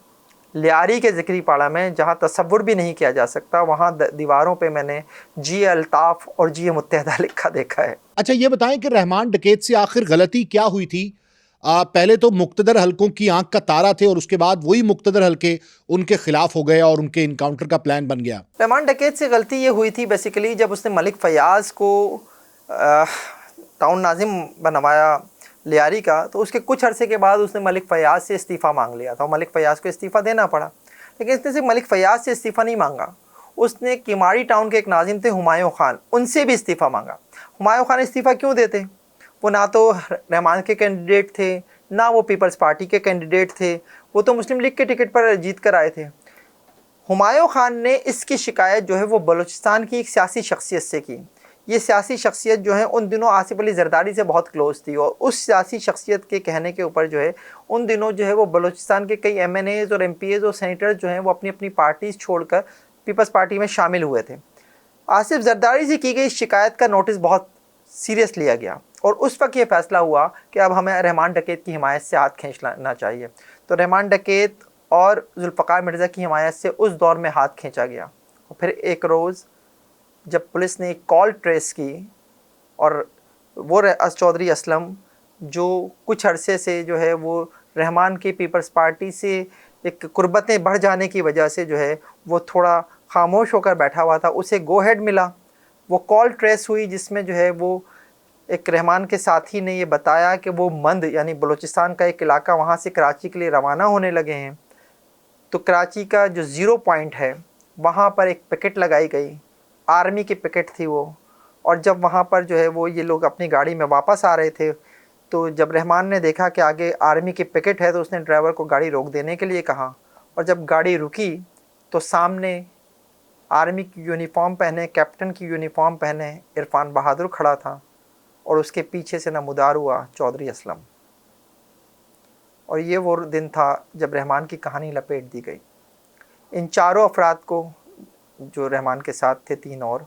लियारी के ज़िक्री पाड़ा में, जहाँ तसव्वुर भी नहीं किया जा सकता, वहाँ दीवारों पे मैंने जी अल्ताफ़ और जी मुत्तहदा लिखा देखा है। अच्छा, ये बताएं कि रहमान डकैत से आखिर गलती क्या हुई थी पहले तो मुक्तदर हलकों की आंख का तारा थे और उसके बाद वही मुक्तदर हलके उनके खिलाफ हो गए और उनके इनकाउंटर का प्लान बन गया। रहमान डकैत से गलती ये हुई थी बेसिकली जब उसने मलिक फयाज को टाउन नाजिम बनवाया लियारी का, तो उसके कुछ अरसे के बाद उसने मलिक फयाज से इस्तीफ़ा मांग लिया था और मलिक फयाज को इस्तीफ़ा देना पड़ा। लेकिन इसने सिर्फ मलिक फयाज से इस्तीफ़ा नहीं मांगा, उसने किमाड़ी टाउन के एक नाजिम थे हुमायूं खान, उनसे भी इस्तीफ़ा मांगा। हुमायूं खान इस्तीफ़ा क्यों देते? वो ना तो रहमान के कैंडिडेट थे, ना वो पीपल्स पार्टी के कैंडिडेट थे, वो तो मुस्लिम लीग के टिकट पर जीत कर आए थे। हुमायूं खान ने इसकी शिकायत जो है वो बलूचिस्तान की एक सियासी शख्सियत से की। ये सियासी शख्सियत जो है उन दिनों आसिफ अली जरदारी से बहुत क्लोज थी और उस सियासी शख्सियत के कहने के ऊपर जो है उन दिनों जो है वो बलूचिस्तान के कई MNAs और MPAs और सेनेटर्स जो हैं वो अपनी अपनी पार्टीज़ छोड़कर पीपल्स पार्टी में शामिल हुए थे। आसिफ जरदारी से की गई शिकायत का नोटिस बहुत सीरियस लिया गया और उस वक्त ये फ़ैसला हुआ कि अब हमें रहमान डकैत की हिमायत से हाथ खींचना चाहिए। तो रहमान डकैत और जुल्फ़कार मिर्ज़ा की हिमायत से उस दौर में हाथ खींचा गया। और फिर एक रोज़ जब पुलिस ने एक कॉल ट्रेस की और वो चौधरी असलम जो कुछ अरसे से जो है वो रहमान की पीपल्स पार्टी से एक कुर्बतें बढ़ जाने की वजह से जो है वो थोड़ा खामोश होकर बैठा हुआ था, उसे गो हेड मिला। वो कॉल ट्रेस हुई जिसमें जो है वो एक रहमान के साथी ने ये बताया कि वो मंद यानी बलूचिस्तान का एक इलाका वहाँ से कराची के लिए रवाना होने लगे हैं। तो कराची का जो ज़ीरो पॉइंट है वहाँ पर एक पिकेट लगाई गई, आर्मी की पिकेट थी वो। और जब वहाँ पर जो है वो ये लोग अपनी गाड़ी में वापस आ रहे थे तो जब रहमान ने देखा कि आगे आर्मी की पिकेट है तो उसने ड्राइवर को गाड़ी रोक देने के लिए कहा। और जब गाड़ी रुकी तो सामने आर्मी की यूनिफॉर्म पहने, कैप्टन की यूनिफॉर्म पहने इरफान बहादुर खड़ा था और उसके पीछे से नमूदार हुआ चौधरी असलम। और ये वो दिन था जब रहमान की कहानी लपेट दी गई। इन चारों अफराद को जो रहमान के साथ थे, 3 और,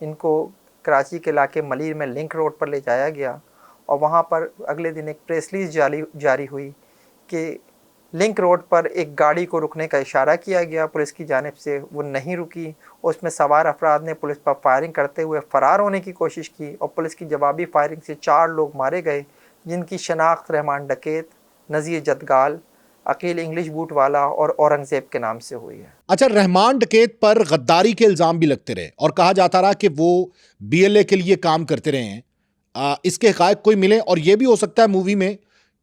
इनको कराची के इलाके मलीर में लिंक रोड पर ले जाया गया और वहाँ पर अगले दिन एक प्रेस रिलीज जारी हुई कि लिंक रोड पर एक गाड़ी को रुकने का इशारा किया गया पुलिस की जानिब से, वो नहीं रुकी। उसमें सवार अफराद ने पुलिस पर फायरिंग करते हुए फ़रार होने की कोशिश की और पुलिस की जवाबी फायरिंग से 4 लोग मारे गए, जिनकी शनाख्त रहमान डकैत, नज़ीर जदगाल, अकील इंग्लिश बूट वाला और औरंगज़ेब के नाम से हुई है। अच्छा, रहमान डकैत पर गद्दारी के इल्ज़ाम भी लगते रहे और कहा जाता रहा कि वो BLA के लिए काम करते रहे हैं। इसके हक़ाइक़ कोई मिले और ये भी हो सकता है मूवी में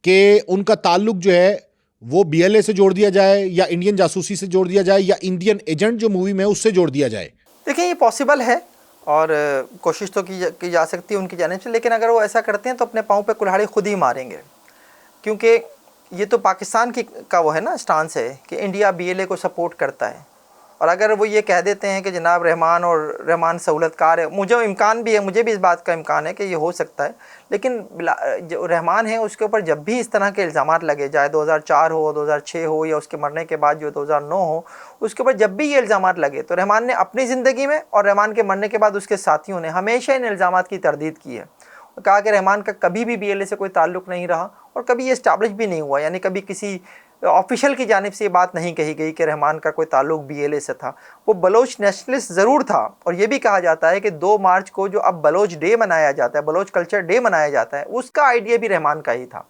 कि उनका ताल्लुक जो है वो BLA से जोड़ दिया जाए या इंडियन जासूसी से जोड़ दिया जाए या इंडियन एजेंट जो मूवी में उससे जोड़ दिया जाए। देखिए ये पॉसिबल है और कोशिश तो की जा सकती है उनकी जानिब से, लेकिन अगर वो ऐसा करते हैं तो अपने पाँव पे कुल्हाड़ी खुद ही मारेंगे, क्योंकि ये तो पाकिस्तान का वो है ना स्टांस है कि इंडिया BLA को सपोर्ट करता है। और अगर वो ये कह देते हैं कि जनाब रहमान सहूलतकार है, मुझे इम्कान भी है, मुझे भी इस बात का इम्कान है कि ये हो सकता है, लेकिन जो रहमान है उसके ऊपर जब भी इस तरह के इल्ज़ामात लगे, चाहे 2004 हो, 2006 हो या उसके मरने के बाद जो 2009 हो, उसके ऊपर जब भी ये इल्ज़ामात लगे तो रहमान ने अपनी ज़िंदगी में और रहमान के मरने के बाद उसके साथियों ने हमेशा इन इल्ज़ामात की तरदीद की है। कहा कि रहमान का कभी भी BLA से कोई ताल्लुक़ नहीं रहा और कभी ये इस्टेब्लिश भी नहीं हुआ, यानी कभी किसी ऑफिशियल की जानिब से ये बात नहीं कही गई कि रहमान का कोई ताल्लुक़ BLA से था। वो बलोच नेशनलिस्ट ज़रूर था और ये भी कहा जाता है कि 2 मार्च को जो अब बलोच डे मनाया जाता है, बलोच कल्चर डे मनाया जाता है, उसका आइडिया भी रहमान का ही था।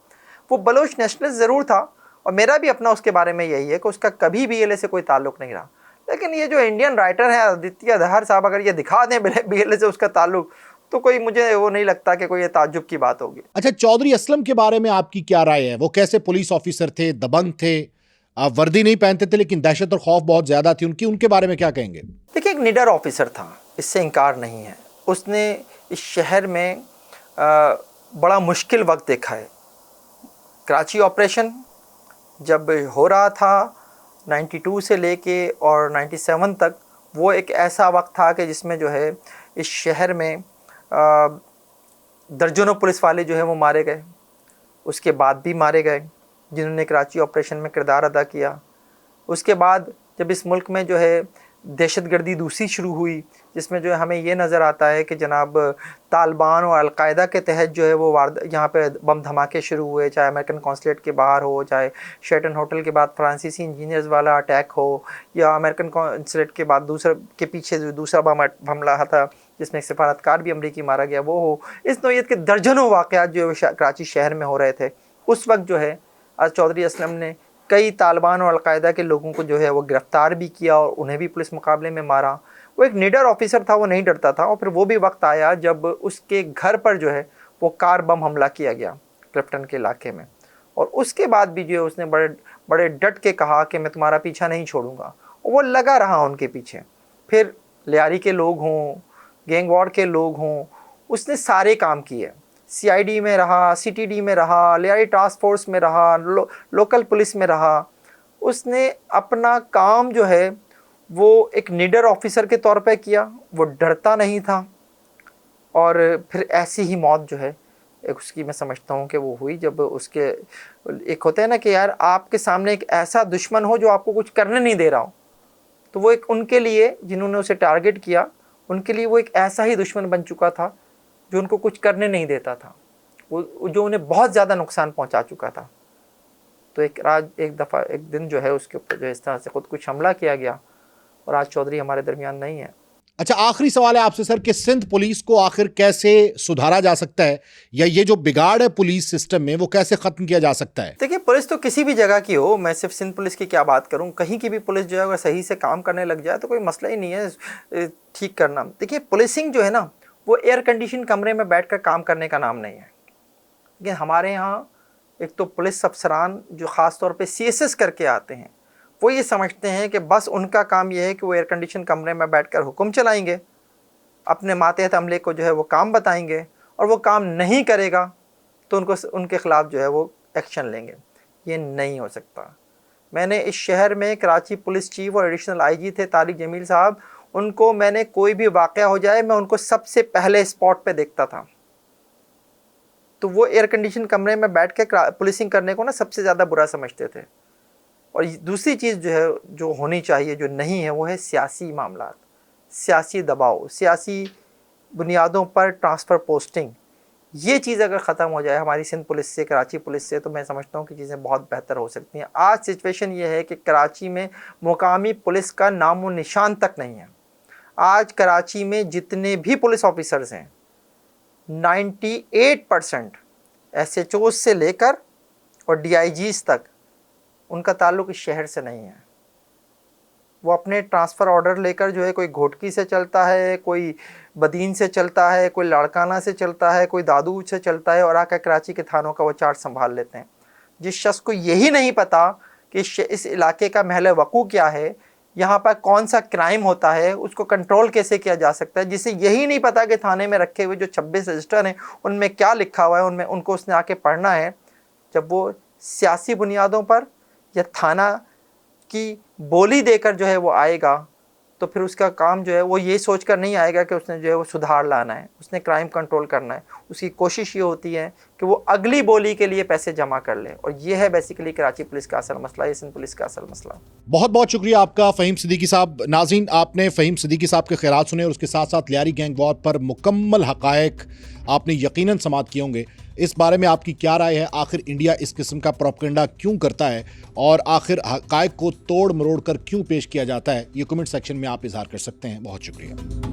वो बलोच नेशनलिस्ट ज़रूर था और मेरा भी अपना उसके बारे में यही है कि उसका कभी BLA से कोई ताल्लुक़ नहीं रहा। लेकिन ये जो इंडियन राइटर हैं आदित्य दहर साहब, अगर ये दिखा दें BLA से उसका ताल्लुक़, तो कोई मुझे वो नहीं लगता कि कोई ये ताज्जुब की बात होगी। अच्छा, चौधरी असलम के बारे में आपकी क्या राय है? वो कैसे पुलिस ऑफिसर थे, दबंग थे, वर्दी नहीं पहनते थे लेकिन दहशत और खौफ बहुत ज्यादा थी उनके बारे में क्या कहेंगे? देखिए एक निडर ऑफिसर था, इससे इनकार नहीं है। उसने इस शहर में बड़ा मुश्किल वक्त देखा है। कराची ऑपरेशन जब हो रहा था 92 से लेके और 97 तक, वो एक ऐसा वक्त था कि जिसमें जो है इस शहर में दर्जनों पुलिस वाले जो है वो मारे गए, उसके बाद भी मारे गए जिन्होंने कराची ऑपरेशन में किरदार अदा किया। उसके बाद जब इस मुल्क में जो है दहशतगर्दी दूसरी शुरू हुई, जिसमें जो है हमें ये नज़र आता है कि जनाब तालिबान और अलकायदा के तहत जो है वो यहाँ पे बम धमाके शुरू हुए, चाहे अमेरिकन कॉन्सुलेट के बाहर हो, चाहे शेरटन होटल के बाद फ्रांसीसी इंजीनियर्स वाला अटैक हो, या अमेरिकन कॉन्सुलेट के बाद पीछे जो दूसरा बम हमला था जिसमें एक सफारतकार भी अमरीकी मारा गया वो हो। इस नौइयत के दर्जनों वाक़यात जो कराची शहर में हो रहे थे उस वक्त जो है आज चौधरी असलम ने कई तालिबान और अलकायदा के लोगों को जो है वो गिरफ़्तार भी किया और उन्हें भी पुलिस मुकाबले में मारा। वो एक निडर ऑफिसर था, वो नहीं डरता था। और फिर वो भी वक्त आया जब उसके घर पर जो है वो कार बम हमला किया गया क्लिफ्टन के इलाके में, और उसके बाद भी जो है उसने बड़े डट के कहा कि मैं तुम्हारा पीछा नहीं छोड़ूंगा, और वो लगा रहा उनके पीछे। फिर लियारी के लोग हों, गैंग वॉर के लोग हों, उसने सारे काम किए। CID में रहा, CTD में रहा, लियारी टास्क फोर्स में रहा, लोकल पुलिस में रहा। उसने अपना काम जो है वो एक निडर ऑफिसर के तौर पे किया, वो डरता नहीं था। और फिर ऐसी ही मौत जो है एक उसकी मैं समझता हूँ कि वो हुई जब उसके एक होता है ना कि यार आपके सामने एक ऐसा दुश्मन हो जो आपको कुछ करने नहीं दे रहा हो, तो वो एक उनके लिए जिन्होंने उसे टारगेट किया उनके लिए वो एक ऐसा ही दुश्मन बन चुका था जो उनको कुछ करने नहीं देता था, वो जो उन्हें बहुत ज़्यादा नुकसान पहुंचा चुका था। तो एक दिन जो है उसके ऊपर जो इस तरह से खुदकुश हमला किया गया और आज चौधरी हमारे दरमियान नहीं है। अच्छा, आखिरी सवाल है आपसे सर कि सिंध पुलिस को आखिर कैसे सुधारा जा सकता है, या ये जो बिगाड़ है पुलिस सिस्टम में वो कैसे खत्म किया जा सकता है? देखिए, पुलिस तो किसी भी जगह की हो, मैं सिर्फ सिंध पुलिस की क्या बात करूं, कहीं की भी पुलिस जो है अगर सही से काम करने लग जाए तो कोई मसला ही नहीं है ठीक करना। देखिए, पुलिसिंग जो है ना वो एयर कंडीशन कमरे में बैठकर काम करने का नाम नहीं है। लेकिन हमारे यहाँ एक तो पुलिस अफसरान जो ख़ास तौर पे CSS करके आते हैं, वो ये समझते हैं कि बस उनका काम ये है कि वो एयर कंडीशन कमरे में बैठकर हुक्म चलाएंगे, अपने मातहत अमले को जो है वो काम बताएंगे, और वो काम नहीं करेगा तो उनके ख़िलाफ़ जो है वो एक्शन लेंगे। ये नहीं हो सकता। मैंने इस शहर में कराची पुलिस चीफ और एडिशनल IG थे तारिक जमील साहब, उनको मैंने कोई भी वाक़या हो जाए मैं उनको सबसे पहले स्पॉट पे देखता था। तो वो एयर कंडीशन कमरे में बैठ के पुलिसिंग करने को ना सबसे ज़्यादा बुरा समझते थे। और दूसरी चीज़ जो है जो होनी चाहिए जो नहीं है वो है सियासी मामलात, सियासी दबाव, सियासी बुनियादों पर ट्रांसफ़र पोस्टिंग। ये चीज़ अगर ख़त्म हो जाए हमारी सिंध पुलिस से, कराची पुलिस से, तो मैं समझता हूँ कि चीज़ें बहुत बेहतर हो सकती हैं। आज सिचुएशन ये है कि कराची में मुकामी पुलिस का नामो निशान तक नहीं है। आज कराची में जितने भी पुलिस ऑफिसर्स हैं 98% SHOs से लेकर और DIGs तक उनका ताल्लुक़ इस शहर से नहीं है। वो अपने ट्रांसफ़र ऑर्डर लेकर जो है कोई घोटकी से चलता है, कोई बदीन से चलता है, कोई लाड़काना से चलता है, कोई दादू से चलता है, और आकर कराची के थानों का वो चार्ज संभाल लेते हैं। जिस शख्स को यही नहीं पता कि इस इलाके का महल वक़ू क्या है, यहाँ पर कौन सा क्राइम होता है, उसको कंट्रोल कैसे किया जा सकता है, जिसे यही नहीं पता कि थाने में रखे हुए जो 26 रजिस्टर हैं उनमें क्या लिखा हुआ है, उनको उसने आके पढ़ना है। जब वो सियासी बुनियादों पर या थाना की बोली देकर जो है वो आएगा, तो फिर उसका काम जो है वो ये सोचकर नहीं आएगा कि उसने जो है वो सुधार लाना है, उसने क्राइम कंट्रोल करना है। उसकी कोशिश ये होती है कि वो अगली बोली के लिए पैसे जमा कर ले, और ये है बेसिकली कराची पुलिस का असल मसला, ये सिंध पुलिस का असल मसला। बहुत बहुत शुक्रिया आपका फ़हीम सिद्दीकी साहब। नाज़रीन, आपने फ़हीम सिद्दीकी साहब के ख़यालात सुने और उसके साथ साथ लियारी गैंग वॉर पर मुकम्मल हक़ाइक़ आपने यकीनन समाअत किए होंगे। इस बारे में आपकी क्या राय है? आखिर इंडिया इस किस्म का प्रोपेगेंडा क्यों करता है और आखिर हक़ाइक़ को तोड़ मरोड़ कर क्यों पेश किया जाता है? ये कमेंट सेक्शन में आप इज़हार कर सकते हैं। बहुत शुक्रिया।